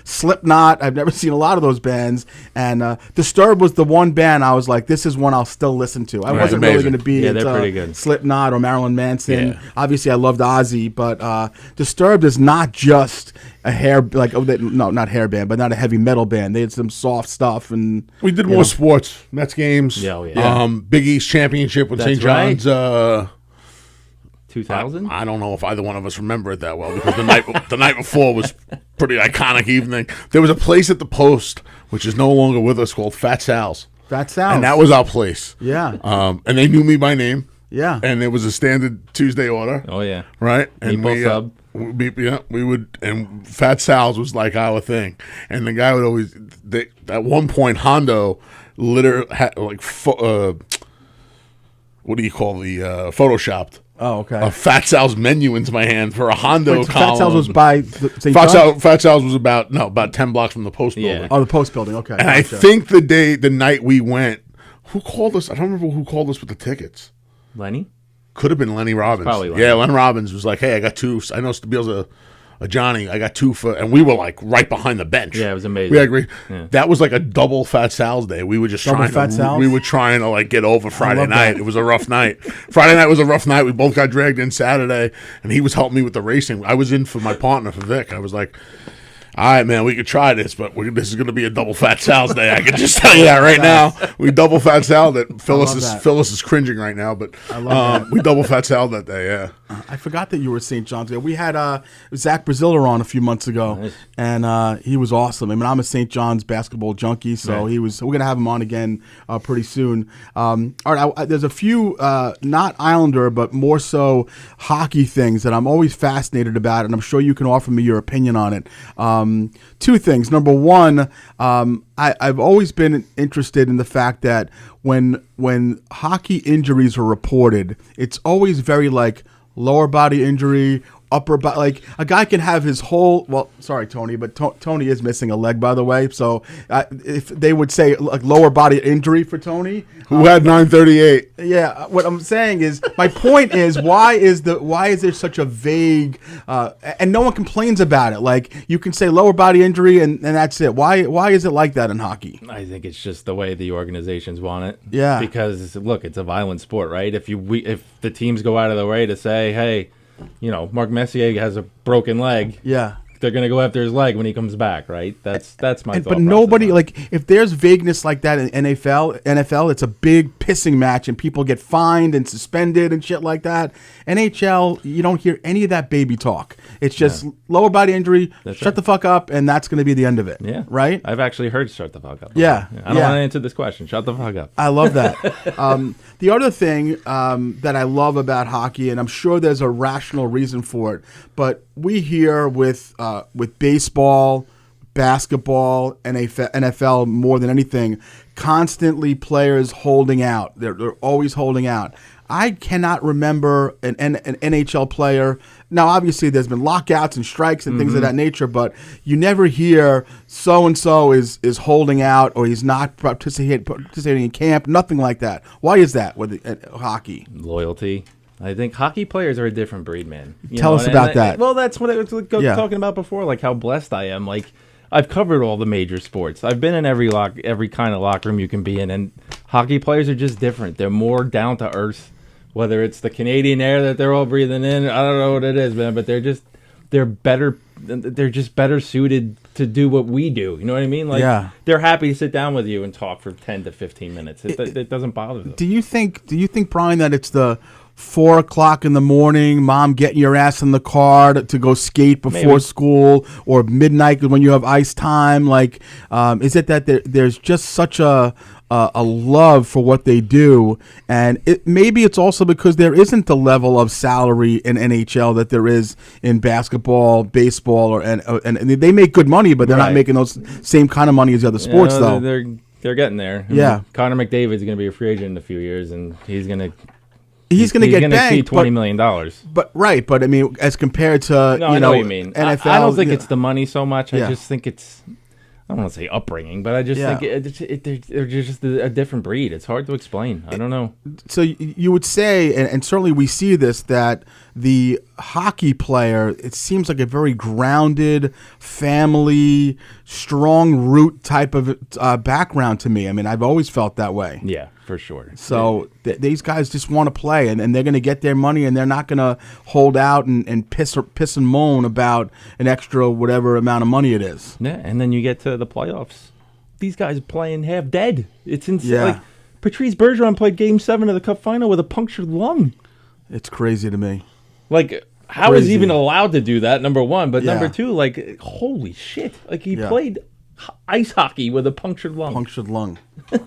Slipknot. I've never seen a lot of those bands. And Disturbed was the one band I was like, this is one I'll still listen to. I wasn't really Amazing. going to be Yeah, they're into pretty good. Slipknot or Marilyn Manson. Yeah. Obviously, I loved Ozzy, but Disturbed is not just a not hair band, but not a heavy metal band. They had some soft stuff, and we did more sports, Mets games. Yeah, oh, yeah. Big East championship with That's St. John's. 2000. I don't know if either one of us remember it that well because the night before was pretty iconic evening. There was a place at the Post which is no longer with us called Fat Sal's. Fat Sal's. And that was our place. Yeah. And they knew me by name. Yeah. And it was a standard Tuesday order. Oh yeah. Right? And Meatball sub. we would, and Fat Sal's was like our thing. And the guy would always, at one point, Hondo literally had like, what do you call photoshopped? Oh, okay. A Fat Sal's menu into my hand for a Hondo Fat column. Sal's was by St. Fat, John's? Fat Sal's was about 10 blocks from the Post Yeah. building. Oh, the Post building. Okay. And I think the night we went, who called us? I don't remember who called us with the tickets. Lenny. Could have been Lenny Robbins. Probably Lenny. Yeah, Len Robbins was like, hey, I got two. I know Stabile's a Johnny. I got two for, and we were like right behind the bench. Yeah, it was amazing. We had great. Yeah. That was like a double Fat Sal's day. We were just Double trying Fat to. Sal's? We were trying to like get over Friday love night. that. It was a rough night. Friday night was a rough night. We both got dragged in Saturday, and he was helping me with the racing. I was in for my partner for Vic. I was like, all right, man, we could try this, but this is going to be a double Fat Sal's day. I can just tell you that right now. We double Fat Sal that. Phyllis is cringing right now, but we double Fat Sal that day. Yeah. I forgot that you were St. John's. We had Zach Braziller on a few months ago, Nice. and he was awesome. I mean, I'm a St. John's basketball junkie, so Right. we're gonna have him on again pretty soon. All right, there's a few not Islander, but more so hockey things that I'm always fascinated about, and I'm sure you can offer me your opinion on it. Two things. Number one, I've always been interested in the fact that when hockey injuries are reported, it's always very like lower body injury, upper body. Like a guy can have his whole. Well, sorry, Tony, but Tony is missing a leg, by the way. So if they would say like lower body injury for Tony, Who had 938? yeah. What I'm saying is, my point is, why is there such a vague, and no one complains about it? Like you can say lower body injury and that's it. Why is it like that in hockey? I think it's just the way the organizations want it. Yeah. Because look, it's a violent sport, right? If the teams go out of their way to say, hey, Mark Messier has a broken leg, Yeah. they're gonna go after his leg when he comes back, right? That's my thought. But nobody process. like if there's vagueness like that in NFL, it's a big pissing match and people get fined and suspended and shit like that. NHL, you don't hear any of that baby talk. It's just lower body injury, shut right. the fuck up, and that's going to be the end of it. Yeah. Right? I've actually heard shut the fuck up. Yeah. I don't want to answer this question. Shut the fuck up. I love that. The other thing that I love about hockey, and I'm sure there's a rational reason for it, but we hear with baseball, basketball, and NFL more than anything, constantly players holding out. They're always holding out. I cannot remember an NHL player. Now, obviously, there's been lockouts and strikes and things of that nature, but you never hear so-and-so is holding out or he's not participating in camp, nothing like that. Why is that with hockey? Loyalty. I think hockey players are a different breed, man. Tell us about that. Well, that's what I was Yeah. talking about before, like how blessed I am. Like, I've covered all the major sports. I've been in every kind of locker room you can be in, and hockey players are just different. They're more down to earth. Whether it's the Canadian air that they're all breathing in, I don't know what it is, man, but they're just better suited to do what we do. You know what I mean? Like, Yeah. they're happy to sit down with you and talk for 10 to 15 minutes. It doesn't bother them. Do you think, Brian, that it's the 4 o'clock in the morning, mom getting your ass in the car to go skate before Maybe. school, or midnight when you have ice time? Like, is it that there's just such a love for what they do, and maybe it's also because there isn't the level of salary in NHL that there is in basketball, baseball, and they make good money, but they're not Right. making those same kind of money as the other sports, though. They're getting there. I Yeah. mean, Connor McDavid's going to be a free agent in a few years, and he's going to get gonna see banked, $20 million. But right, but I mean, as compared to No, I know what you mean. NFL, I don't think yeah. it's the money so much. Yeah. I just think it's. I don't want to say upbringing, but I just Yeah. think they're just a different breed. It's hard to explain. I don't know. So you would say, and certainly we see this, that the hockey player, it seems like a very grounded, family, strong root type of background to me. I mean, I've always felt that way. Yeah, for sure. So these guys just want to play, and they're going to get their money, and they're not going to hold out and piss and moan about an extra whatever amount of money it is. Yeah, and then you get to the playoffs. These guys are playing half dead. It's insane. Yeah. Like, Patrice Bergeron played Game 7 of the Cup Final with a punctured lung. It's crazy to me. Like, how is he Crazy. even allowed to do that, number one? But Yeah. number two, like, holy shit. Like, he Yeah. played ice hockey with a punctured lung. Punctured lung.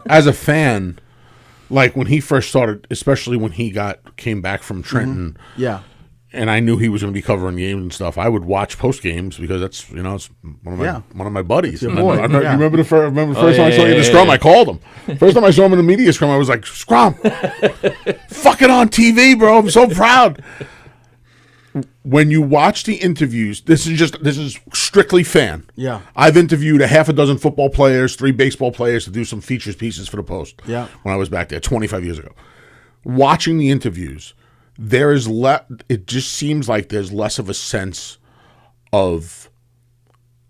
As a fan, like when he first started, especially when he came back from Trenton, Yeah. and I knew he was going to be covering games and stuff, I would watch post games because that's it's one of my buddies. your And boy, I remember, yeah. you remember the first time I yeah, saw you in the yeah, scrum, yeah. I called him. First time I saw him in the media scrum, I was like, "Scrum, fucking on TV, bro! I'm so proud." When you watch the interviews, this is strictly fan. Yeah. I've interviewed a half a dozen football players, 3 baseball players to do some features pieces for the Post. Yeah. When I was back there 25 years ago. Watching the interviews, there is it just seems like there's less of a sense of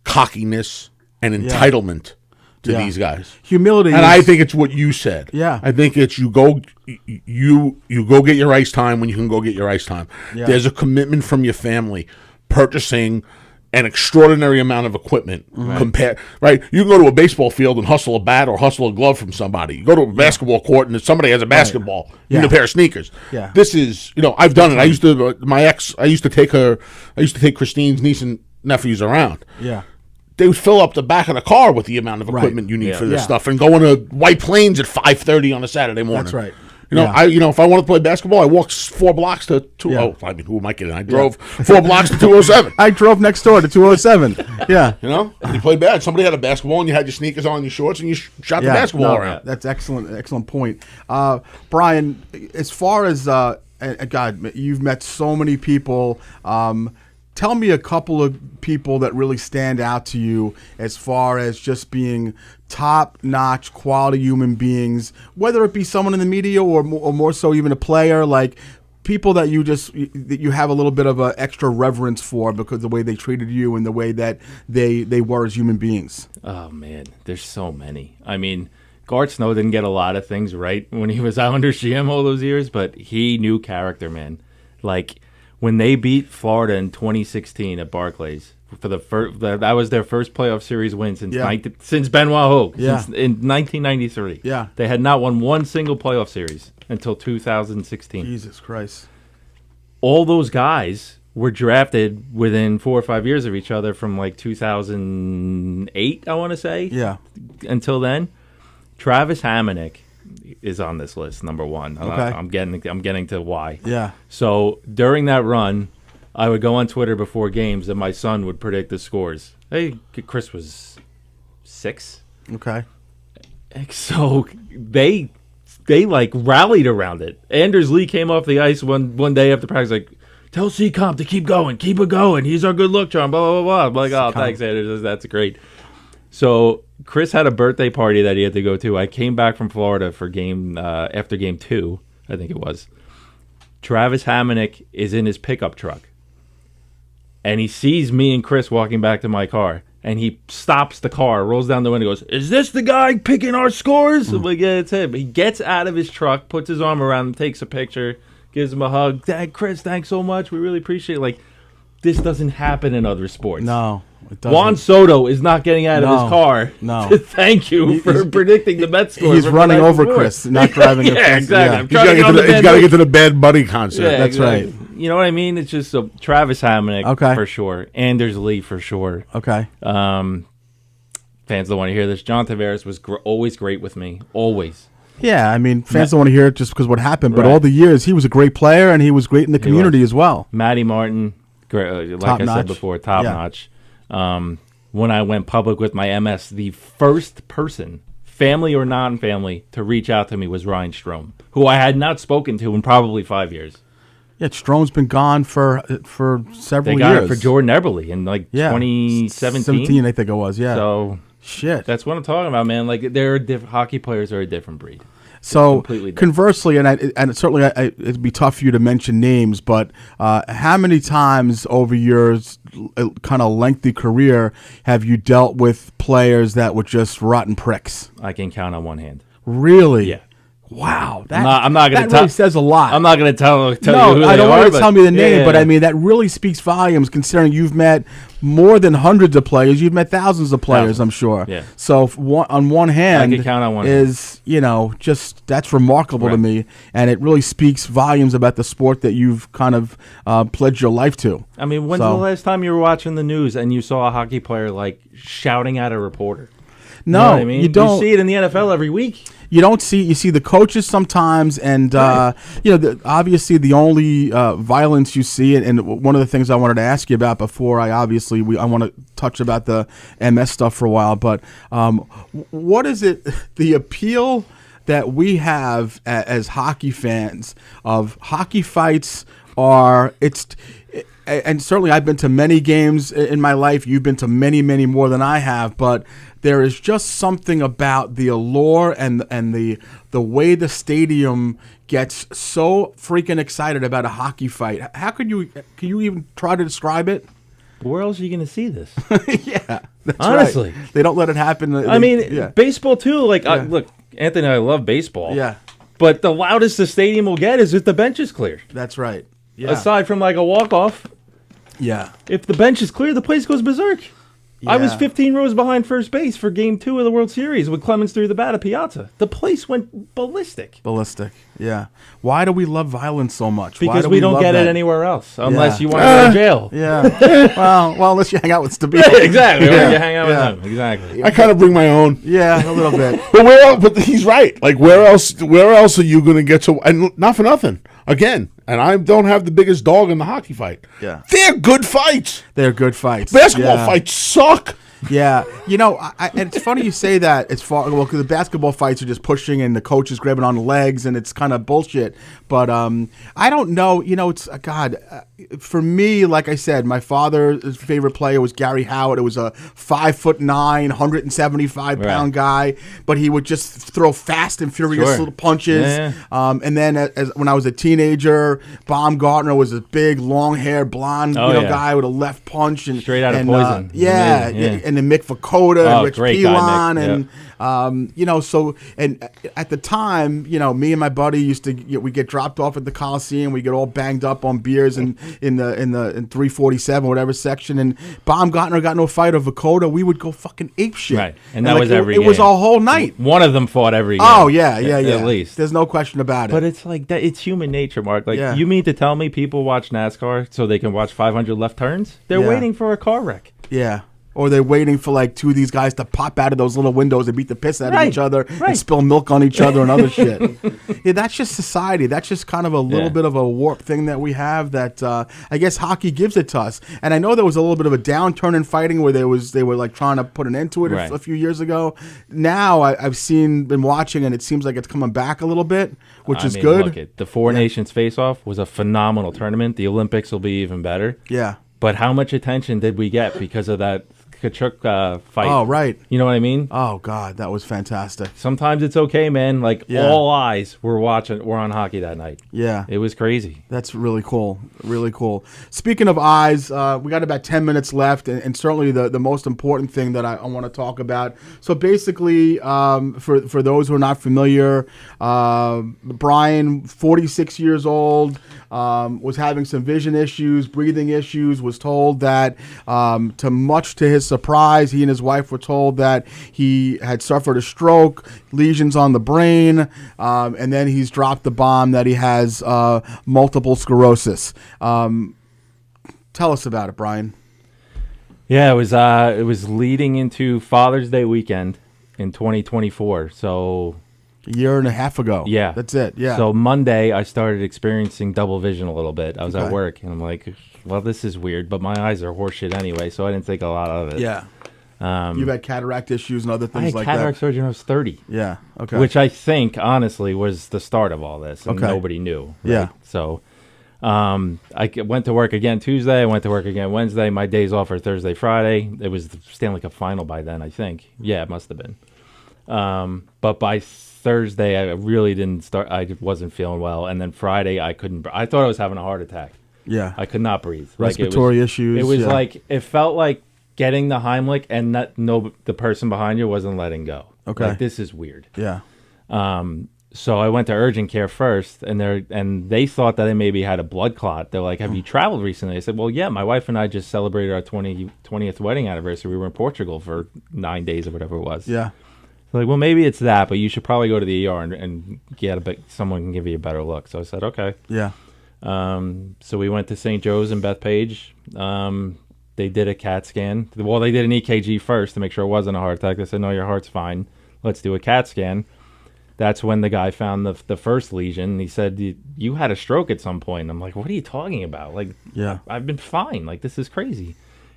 cockiness and entitlement to Yeah. these guys. Humility. And is- I think it's what you said. Yeah. I think it's you go get your ice time when you can go get your ice time. Yeah. There's a commitment from your family purchasing an extraordinary amount of equipment right? You can go to a baseball field and hustle a bat or hustle a glove from somebody. You go to a basketball court and if somebody has a basketball, you need a pair of sneakers. Yeah. This is, I've done it. I used to take Christine's niece and nephews around. Yeah. They would fill up the back of the car with the amount of equipment you need Yeah. for this Yeah. stuff, and go into White Plains at 5:30 on a Saturday morning. That's right. If I wanted to play basketball, I walked 4 blocks to two. Yeah. Oh, I mean, who am I kidding? I drove 4 blocks to 207. I drove next door to 207. Yeah. And you played bad. Somebody had a basketball, and you had your sneakers on, and your shorts, and you shot the basketball around. That's excellent point. Brian, as far as God, you've met so many people. Tell me a couple of people that really stand out to you as far as just being top-notch quality human beings, whether it be someone in the media or more so even a player, like people that you have a little bit of an extra reverence for because of the way they treated you and the way that they were as human beings. Oh, man, there's so many. I mean, Gart Snow didn't get a lot of things right when he was Islanders GM all those years, but he knew character, man. Like, when they beat Florida in 2016 at Barclays, for that was their first playoff series win since Benoit Hogue, in 1993. Yeah. They had not won one single playoff series until 2016. Jesus Christ. All those guys were drafted within 4 or 5 years of each other from like 2008, I want to say. Yeah. Until then, Travis Hamonic is on this list, number one. Okay. I'm getting to why. Yeah. So during that run, I would go on Twitter before games, and my son would predict the scores. Hey, Chris was 6. Okay. So they like rallied around it. Anders Lee came off the ice one day after practice, like, tell C-Comp to keep going, keep it going. He's our good luck charm, blah, blah, blah. I'm like, oh, thanks, Anders. That's great. So Chris had a birthday party that he had to go to. I came back from Florida for after game 2, I think it was. Travis Hamonic is in his pickup truck. And he sees me and Chris walking back to my car. And he stops the car, rolls down the window, goes, is this the guy picking our scores? I'm like, yeah, it's him. He gets out of his truck, puts his arm around him, takes a picture, gives him a hug. Dad, Chris, thanks so much. We really appreciate it. Like, this doesn't happen in other sports. No. Juan Soto is not getting out of his car. No. To thank you for predicting the Mets score. He's running over Chris, not driving. Yeah, exactly. He's got to get to the Bad Buddy concert. Yeah, That's right. You know what I mean? It's just Travis Hamonic Okay. for sure. Anders Lee for sure. Okay. Fans don't want to hear this. John Tavares was always great with me. Always. Yeah, I mean, fans don't want to hear it just because what happened, but Right. all the years he was a great player and he was great in the community as well. Matty Martin, great, like Top I notch. said before, top Yeah. notch. When I went public with my MS, the first person, family or non-family, to reach out to me was Ryan Strome, who I had not spoken to in probably 5 years. Yeah, Strome's been gone for several They got years. it for Jordan Eberle in 2017. 17, I think it was. Yeah. So Shit. that's what I'm talking about, man. Like hockey players are a different breed. So completely different. conversely, and certainly it'd be tough for you to mention names, but how many times over your kind of lengthy career have you dealt with players that were just rotten pricks? I can count on one hand. Really? Yeah. Wow. I'm not going to that really says a lot. I'm not going to tell you who No, they I don't are, want you to but- tell me the name, Yeah, but yeah. I mean that really speaks volumes considering you've met more than hundreds of players. You've met thousands of players, I'm sure. Yeah. So on one hand, I could count on one is just that's remarkable to Right. me, and it really speaks volumes about the sport that you've kind of pledged your life to. I mean, when's the last time you were watching the news and you saw a hockey player like shouting at a reporter? No, You know what I mean? you don't. You see it in the NFL every week. You see the coaches sometimes, and obviously the only violence you see, and one of the things I wanted to ask you about before I want to touch about the MS stuff for a while, but what is it, the appeal that we have as hockey fans of hockey fights and certainly I've been to many games in my life. You've been to many, many more than I have, but there is just something about the allure and the way the stadium gets so freaking excited about a hockey fight. Can you even try to describe it? Where else are you going to see this? Yeah, that's Honestly. right. They don't let it happen. I mean, yeah. baseball too. Like, Yeah. look, Anthony, I love baseball. Yeah, But the loudest the stadium will get is if the bench is clear. that's right. Yeah, Aside from like a walk-off, yeah. if the bench is clear, the place goes berserk. I was Yeah. 15 rows behind first base for Game 2 of the World Series when Clemens threw the bat at Piazza. The place went ballistic. Ballistic. Yeah. Why do we love violence so much? Why Because do we don't love get that? it anywhere else, unless Yeah. you want to go to jail. Yeah. well, unless you hang out with Stabile. Exactly. Yeah. You hang out Yeah. with them. Exactly. I kind of bring my own. Yeah, a little bit. But where else? But he's right. Like where else? Where else are you going to get to? And not for nothing. Again, and I don't have the biggest dog in the hockey fight. Yeah. They're good fights. They're good fights. Basketball Yeah. fights suck. Yeah, and it's funny you say that. It's because the basketball fights are just pushing and the coach is grabbing on the legs and it's kind of bullshit. But I don't know. It's God. For me, like I said, my father's favorite player was Gary Howard. It was a 5'9", 175-pound guy, but he would just throw fast and furious Sure. little punches. Yeah. And then when I was a teenager, Baumgartner was a big, long-haired, blonde Yeah. guy with a left punch and Straight out of and, Poison. yeah, Amazing, yeah. and then Mick Vukota and Oh, Rich great guy, Pilon Mick, and so and at the time, me and my buddy used to we get dropped off at the Coliseum, we get all banged up on beers in 347 whatever section, and Baumgartner got into a fight with Vukota, we would go fucking ape shit. Right, and that was every it was game. a whole night. One of them fought every game. Oh yeah. At least. There's no question about it. But it's like that. It's human nature, Mark. Like, Yeah. you mean to tell me people watch NASCAR so they can watch 500 left turns? They're Yeah. waiting for a car wreck. Yeah. Or they're waiting for like two of these guys to pop out of those little windows and beat the piss out of Right, each other right. and spill milk on each other and other shit. Yeah, that's just society. That's just kind of a little bit of a warped thing that we have that I guess hockey gives it to us. And I know there was a little bit of a downturn in fighting where they were like trying to put an end to it Right. a few years ago. Now I've been watching and it seems like it's coming back a little bit, which is good. Look, the Four Nations face-off was a phenomenal tournament. The Olympics will be even better. Yeah. But how much attention did we get because of that Kachuk fight. Oh, right. You know what I mean? Oh God, that was fantastic. Sometimes it's okay, man. Like Yeah. all eyes were on hockey that night. Yeah. It was crazy. That's really cool. Really cool. Speaking of eyes, we got about 10 minutes left, and certainly the most important thing that I want to talk about. So basically, for those who are not familiar, Brian, 46 years old, was having some vision issues, breathing issues, was told that, much to his surprise, he and his wife were told that he had suffered a stroke, lesions on the brain, and then he's dropped the bomb that he has multiple sclerosis. Tell us about it, Brian. Yeah, it was leading into Father's Day weekend in 2024. So A year and a half ago. yeah, That's it. Yeah. So Monday I started experiencing double vision a little bit. I was Okay. at work and I'm like, well, this is weird, but my eyes are horseshit anyway, so I didn't think a lot of it. yeah. You've had cataract issues and other I things had like cataract that. surgery when I was 30. Yeah. Okay. Which I think, honestly, was the start of all this. And Okay. nobody knew. Yeah. Right? So went to work again Tuesday. I went to work again Wednesday. My days off are Thursday, Friday. It was the Stanley Cup final by then, I think. Yeah, it must have been. But by Thursday, I really didn't start. I wasn't feeling well. And then Friday, I couldn't. I thought I was having a heart attack. yeah. I could not breathe. Respiratory issues. It was yeah. like, it felt like getting the Heimlich and the person behind you wasn't letting go. Okay. Like, this is weird. Yeah. So I went to urgent care first, and they thought that I maybe had a blood clot. They're like, "Have you traveled recently?" I said, "Well, yeah, my wife and I just celebrated our 20th wedding anniversary. We were in Portugal for 9 days or whatever it was." Yeah. They're like, "Well, maybe it's that, but you should probably go to the ER and get someone can give you a better look." So I said, "Okay." Yeah. So we went to St. Joe's in Bethpage. They did a CAT scan. Well, they did an EKG first to make sure it wasn't a heart attack. They said, "No, your heart's fine. Let's do a CAT scan." That's when the guy found the first lesion. He said, "You had a stroke at some point." I'm like, "What are you talking about? Like, Yeah. I've been fine. Like, this is crazy."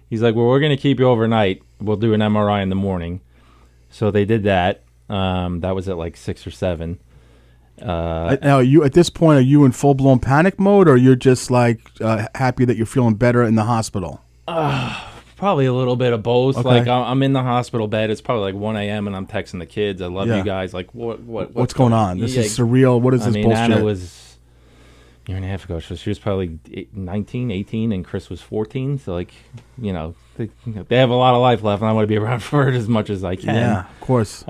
He's like, "Well, we're going to keep you overnight. We'll do an MRI in the morning." So they did that. That was at like 6 or 7. Now, you at this point, are you in full blown panic mode, or you're just like happy that you're feeling better in the hospital? Probably a little bit of both. Okay. Like, I'm in the hospital bed. It's probably like 1 a.m. and I'm texting the kids. I love Yeah. you guys. Like, What's going on? This Yeah, is surreal. What is I this mean, bullshit? Anna was a year and a half ago. So she was probably 19, 18, and Chris was 14. So, like, they have a lot of life left, and I want to be around for it as much as I can. Yeah, of course.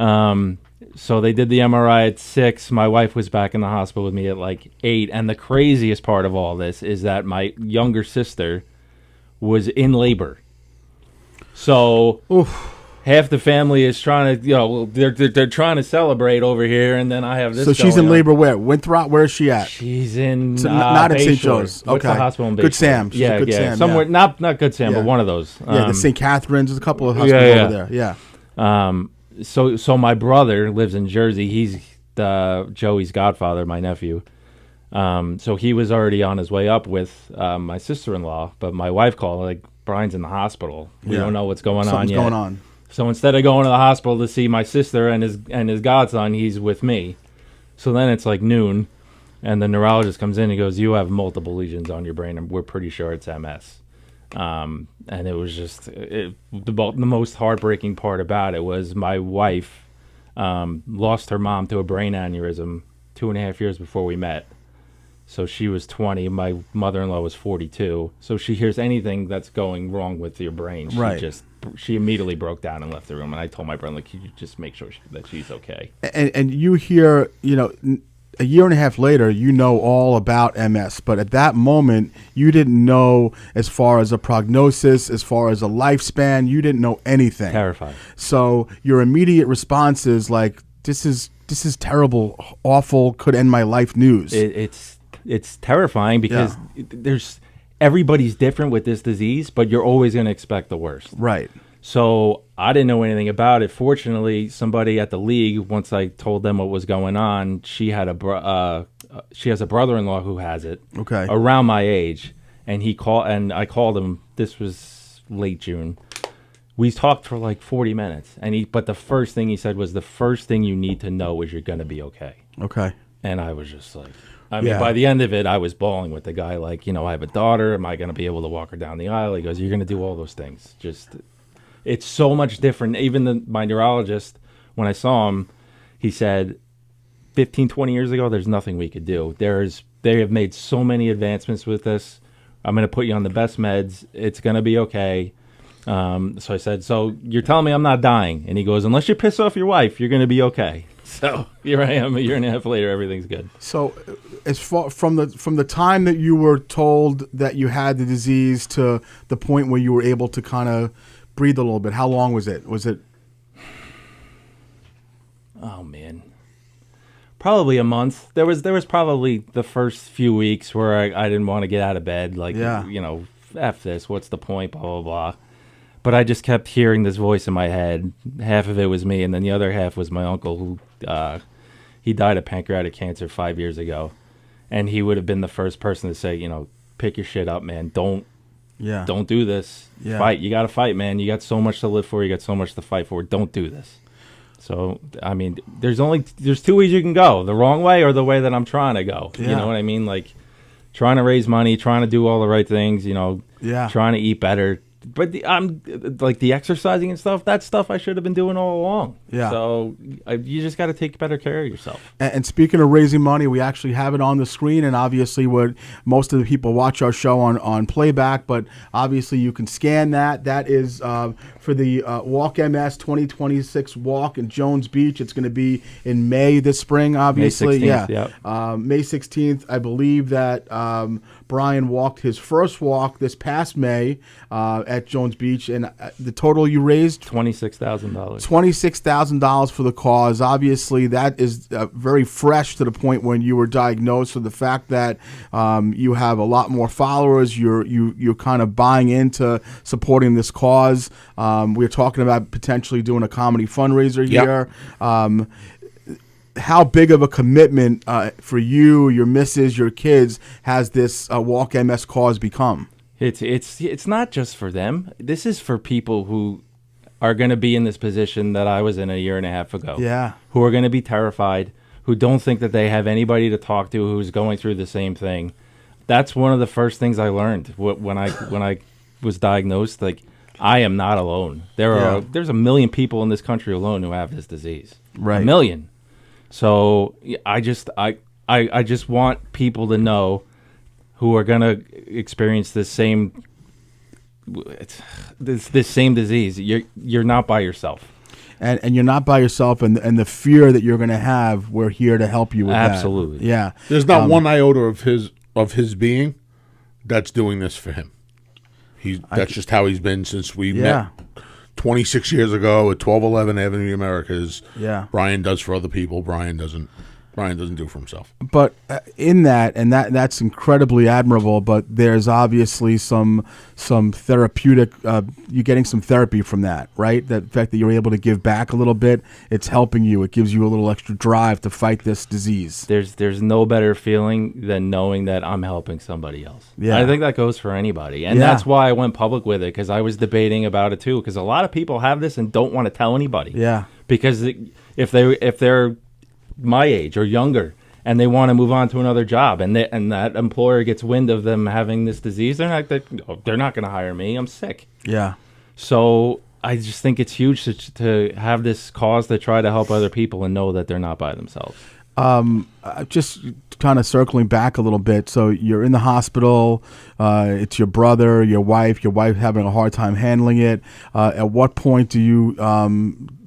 So they did the MRI at 6. My wife was back in the hospital with me at like 8. And the craziest part of all this is that my younger sister was in labor. So half the family is trying to, they're trying to celebrate over here, and then I have this. So she's going in on. labor where? Winthrop? Where is she at? She's in So not in Bay St. Shore. Joe's. What's Okay. the hospital in Bay Good Shore? Sam. She's Yeah, Good yeah. Sam, Somewhere, yeah. not Good Sam, Yeah. but one of those. Yeah, the St. Catharines. There's a couple of hospitals over there. Yeah. So my brother lives in Jersey. He's Joey's godfather, my nephew. So he was already on his way up with my sister-in-law, but my wife called, like, Brian's in the hospital. We Yeah. don't know what's going on Something's yet. going on. So instead of going to the hospital to see my sister and his godson, he's with me. So then it's like noon, and the neurologist comes in and goes, "You have multiple lesions on your brain, and we're pretty sure it's MS." And it was just the most heartbreaking part about it was my wife lost her mom to a brain aneurysm 2.5 years before we met. So she was 20. My mother-in-law was 42. So she hears anything that's going wrong with your brain. She immediately broke down and left the room. And I told my brother, like, "Can you just make sure that she's okay?" And you hear, a year and a half later, you know all about MS, but at that moment, you didn't know as far as a prognosis, as far as a lifespan, you didn't know anything. Terrified. So your immediate response is like, this is terrible, awful, could end my life news. It's terrifying because everybody's different with this disease, but you're always going to expect the worst. Right. So I didn't know anything about it. Fortunately, somebody at the league, once I told them what was going on, she has a brother-in-law who has it. Okay. Around my age, and I called him. This was late June. We talked for like 40 minutes, but the first thing he said was, "The first thing you need to know is you're going to be okay." Okay. And I was just like, by the end of it, I was bawling with the guy, like, I have a daughter. Am I going to be able to walk her down the aisle? He goes, "You're going to do all those things. Just it's so much different. Even my neurologist, when I saw him, he said 15, 20 years ago, there's nothing we could do. They have made so many advancements with this. I'm going to put you on the best meds. It's going to be okay. So I said, so you're telling me I'm not dying? And he goes, unless you piss off your wife, you're going to be okay. So here I am a year and a half later, everything's good. So as far from the time that you were told that you had the disease to the point where you were able to kind of breathe a little bit, how long was it? Was it? Oh, man. Probably a month. There was probably the first few weeks where I didn't want to get out of bed. Like, F this, what's the point, blah, blah, blah. But I just kept hearing this voice in my head. Half of it was me, and then the other half was my uncle, who he died of pancreatic cancer 5 years ago. And he would have been the first person to say, pick your shit up, man. Don't do this. Yeah. Fight. You got to fight, man. You got so much to live for. You got so much to fight for. Don't do this. So, I mean, there's two ways you can go. The wrong way or the way that I'm trying to go. Yeah. You know what I mean? Like, trying to raise money, trying to do all the right things, trying to eat better. But I'm like the exercising and stuff. That stuff I should have been doing all along. Yeah. So you just got to take better care of yourself. And speaking of raising money, we actually have it on the screen, and obviously, what most of the people watch our show on playback. But obviously, you can scan that. That is for the Walk MS 2026 walk in Jones Beach. It's going to be in May this spring. Obviously, May 16th, May 16th. I believe that Brian walked his first walk this past May at Jones Beach, and the total you raised $26,000. $26,000 for the cause. Obviously, that is very fresh to the point when you were diagnosed. So the fact that you have a lot more followers, you're kind of buying into supporting this cause. We're talking about potentially doing a comedy fundraiser here. How big of a commitment for you, your missus, your kids has this Walk MS cause become? It's not just for them. This is for people who are going to be in this position that I was in a year and a half ago. Yeah. Who are going to be terrified, who don't think that they have anybody to talk to who's going through the same thing. That's one of the first things I learned when I was diagnosed. Like, I am not alone. There's a million people in this country alone who have this disease. Right. A million. So I just want people to know who are going to experience this same disease. You're not by yourself. And you're not by yourself, and the fear that you're going to have, we're here to help you with Absolutely. that. Yeah. There's not one iota of his being that's doing this for him. That's just how he's been since we met 26 years ago at 1211 Avenue Americas. Yeah. Brian does for other people. Brian doesn't do for himself. But in that's incredibly admirable. But there's obviously some therapeutic. You're getting some therapy from that, right? The fact that you're able to give back a little bit, it's helping you. It gives you a little extra drive to fight this disease. There's no better feeling than knowing that I'm helping somebody else. Yeah. I think that goes for anybody, and that's why I went public with it, because I was debating about it too. Because a lot of people have this and don't want to tell anybody. Yeah. Because if they're my age or younger and they want to move on to another job, and that employer gets wind of them having this disease, they're not going to hire me. I'm sick. Yeah. So I just think it's huge to have this cause to try to help other people and know that they're not by themselves. Just kind of circling back a little bit. So you're in the hospital. It's your brother, your wife having a hard time handling it. At what point do you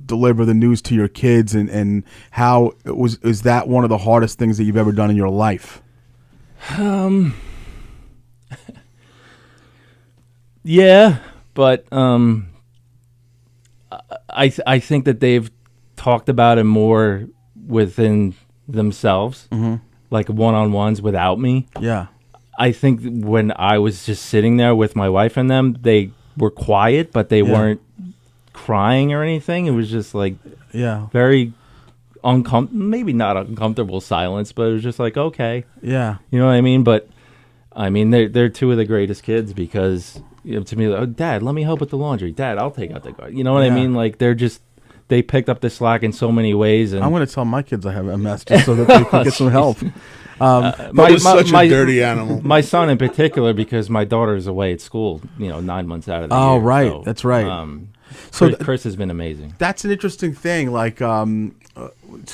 deliver the news to your kids, and how is that one of the hardest things that you've ever done in your life? Yeah, but I think that they've talked about it more within themselves, like one-on-ones without me. Yeah. I think when I was just sitting there with my wife and them, they were quiet, but they weren't crying or anything. It was just like very maybe not uncomfortable silence, but it was just like, okay. Yeah. You know what I mean? But I mean, they're two of the greatest kids, because to me, oh, Dad, let me help with the laundry. Dad, I'll take out the garbage. You know what I mean? Like, they picked up the slack in so many ways. And I'm going to tell my kids I have MS just so that they can get some help. Such a dirty animal. My son in particular, because my daughter's away at school, 9 months out of the year. Oh, right. So, That's right. So Chris has been amazing. that's an interesting thing. Like, so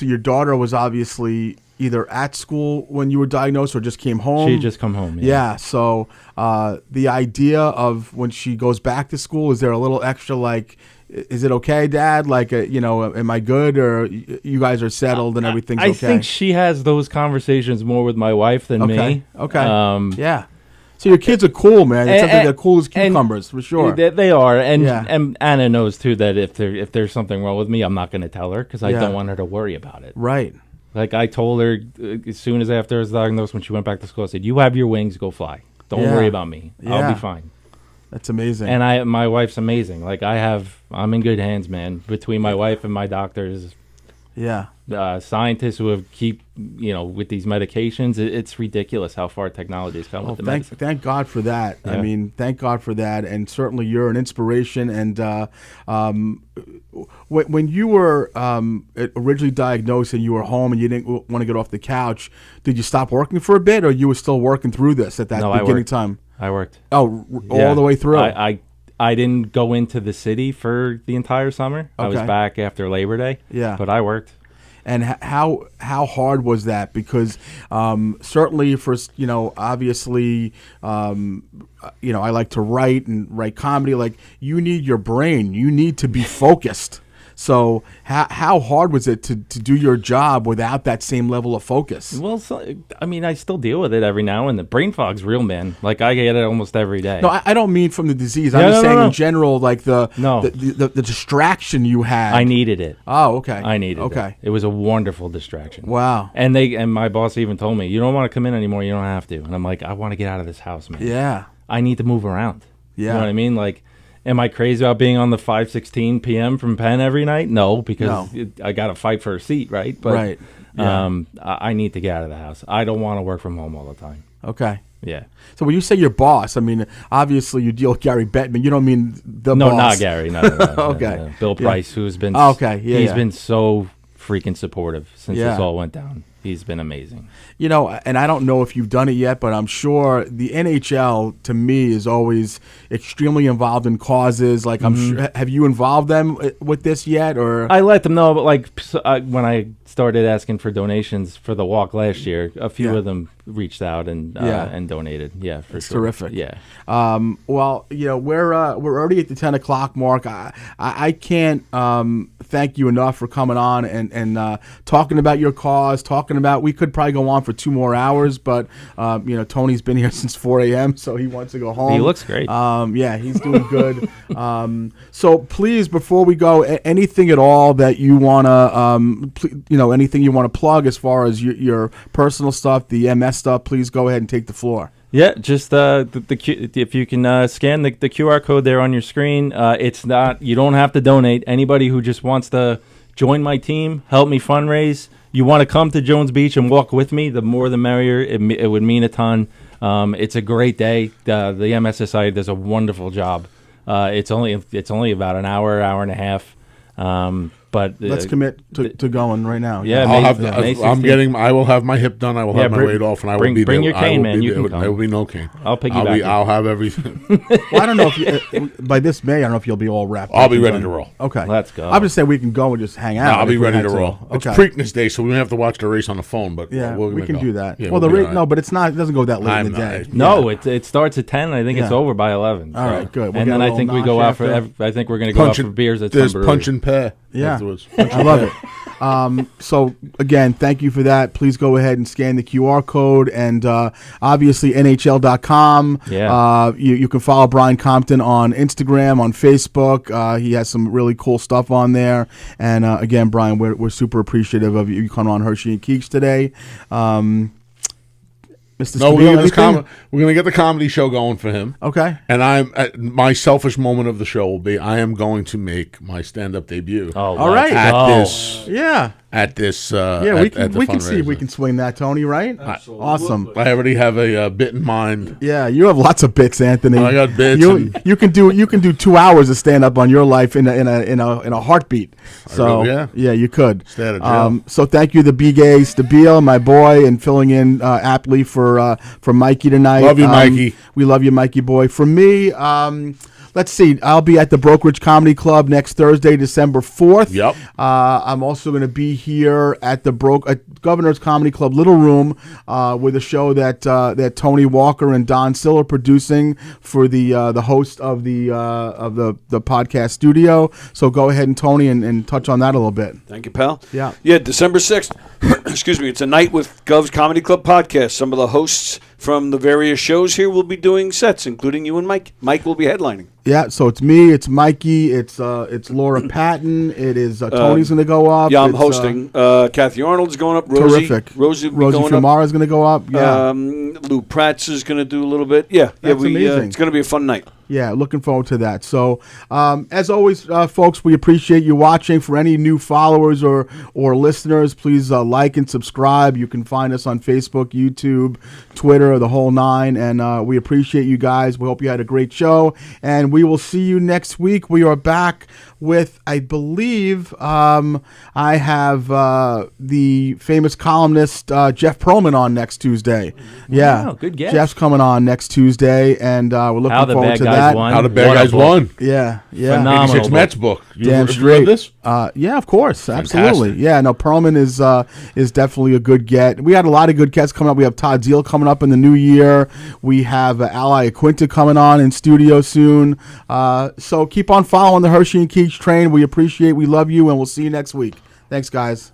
your daughter was obviously either at school when you were diagnosed or just came home. She just come home. Yeah. So the idea of when she goes back to school, is there a little extra like, is it okay, Dad? Like, am I good, or you guys are settled and everything's okay? I think she has those conversations more with my wife than me. Okay. Yeah. So your kids are cool, man. It's something they're cool as cucumbers, for sure. They are, and Yeah. and Anna knows too that if there's something wrong with me, I'm not going to tell her because I Yeah. don't want her to worry about it. Right. Like I told her as soon as after I was diagnosed, when she went back to school, I said, "You have your wings, go fly. Don't Yeah. worry about me. Yeah. I'll be fine." That's amazing. And my wife's amazing. Like I'm in good hands, man. Between my wife and my doctors, yeah. scientists who have keep with these medications, it's ridiculous how far technology has come with the medicine. Thank God for that. Yeah. I mean, thank God for that. And certainly you're an inspiration. And when you were originally diagnosed and you were home and you didn't want to get off the couch, did you stop working for a bit, or you were still working through this at that beginning time? I worked. Oh, all the way through? I didn't go into the city for the entire summer. I was Okay. back after Labor Day. Yeah. But I worked. And how hard was that? Because certainly for obviously I like to write and write comedy. Like, you need your brain. You need to be focused. So how hard was it to do your job without that same level of focus? Well, I still deal with it every now and then. Brain fog's real, man. Like, I get it almost every day. No, I don't mean from the disease. I'm just saying in general, like the distraction you had. I needed it. Oh, okay. I needed it. Okay. It was a wonderful distraction. Wow. And my boss even told me, "You don't want to come in anymore. You don't have to." And I'm like, I want to get out of this house, man. Yeah. I need to move around. Yeah. You know what I mean? Like, am I crazy about being on the 5:16 p.m. from Penn every night? No, because I got to fight for a seat, right? But, right. Yeah. I need to get out of the house. I don't want to work from home all the time. Okay. Yeah. So when you say your boss, I mean, obviously you deal with Gary Bettman. You don't mean the boss. No, not Gary. No. Okay. No. Bill Price, who's been he's been so freaking supportive since Yeah. this all went down. He's been amazing. And I don't know if you've done it yet, but I'm sure the NHL, to me, is always extremely involved in causes. Like, I'm sure, have you involved them with this yet? Or I let them know, but when I started asking for donations for the walk last year, a few of them reached out and donated. Yeah, for it's sure. terrific. Yeah. Well, we're already at the 10 o'clock mark. I can't thank you enough for coming on and talking about your cause, we could probably go on for 2 more hours, but Tony's been here since 4 a.m., so he wants to go home. He looks great. Yeah, he's doing good. So please, before we go, anything at all that you want to, anything you want to plug as far as your personal stuff, the MS stuff, please go ahead and take the floor. Yeah, just if you can scan the QR code there on your screen. You don't have to donate. Anybody who just wants to join my team, help me fundraise, you want to come to Jones Beach and walk with me, the more the merrier. It would mean a ton. It's a great day. The MS Society does a wonderful job. It's only about an hour and a half. But let's commit to going right now. Yeah, I will have my hip done. I will have my weight off, and I will be there. Bring your cane, man. There will be no cane. I'll piggyback. I'll have everything. Well, I don't know if by this May, I don't know if you'll be all wrapped up. I'll be ready to roll. Okay, let's go. I'm just saying we can go and just hang out. No, I'll be ready to roll. Okay. It's Preakness Day, so we don't have to watch the race on the phone. But yeah, we can do that. Yeah, well, the race, no, but it's not. It doesn't go that late in the day. No, it starts at 10. I think it's over by 11. All right, good. And then I think we go out for. I think we're going to go out for beers at some brewery. Punch and pair. Yeah, I love it. So again, thank you for that. Please go ahead and scan the QR code, and obviously NHL.com. Yeah. You can follow Brian Compton on Instagram, on Facebook. He has some really cool stuff on there. And again, Brian, we're super appreciative of you coming on Herschy and Keegs today. Mr. No, we're going to get the comedy show going for him. Okay. And my selfish moment of the show will be I am going to make my stand-up debut. Oh, all right. At this we can see if we can swing that, Tony, right? Absolutely. Awesome. I already have a bit in mind. Yeah, you have lots of bits, Anthony. I got bits. You can do 2 hours of stand up on your life in a heartbeat. So yeah, you could. Stay out of jail. So thank you, the B-Gay, Stabile, my boy, and filling in aptly for Mikey tonight. Love you, Mikey. We love you, Mikey boy. For me, let's see. I'll be at the Brokerage Comedy Club next Thursday, December 4th. Yep. I'm also going to be here at the Governor's Comedy Club Little Room with a show that Tony Walker and Don Sill are producing for the host of the podcast studio. So go ahead and Tony and touch on that a little bit. Thank you, pal. Yeah. Yeah, December 6th. Excuse me. It's a night with Gov's Comedy Club podcast. Some of the hosts from the various shows here will be doing sets, including you and Mike. Mike will be headlining. Yeah, so it's me, it's Mikey, it's Laura Patton, it is Tony's going to go up. Yeah, I'm hosting. Kathy Arnold's going up. Terrific. Rosie Fumara's going to go up. Yeah. Lou Pratt's is going to do a little bit. Yeah, That's amazing. It's going to be a fun night. Yeah, looking forward to that. So, as always, folks, we appreciate you watching. For any new followers or listeners, please like and subscribe. You can find us on Facebook, YouTube, Twitter, the whole nine. And we appreciate you guys. We hope you had a great show. And we will see you next week. We are back with, I believe, I have the famous columnist Jeff Perlman on next Tuesday. Yeah, good guess. Jeff's coming on next Tuesday, and we're looking forward to that. How the bad guys won. Yeah. Phenomenal 86 Mets book. Damn Have you straight. read this? Yeah, of course, absolutely. Fantastic. Yeah, no, Perlman is definitely a good get. We had a lot of good guests coming up. We have Todd Deal coming up in the new year. We have Ally Aquinta coming on in studio soon. So keep on following the Hershey and Keegs train. We appreciate, we love you, and we'll see you next week. Thanks, guys.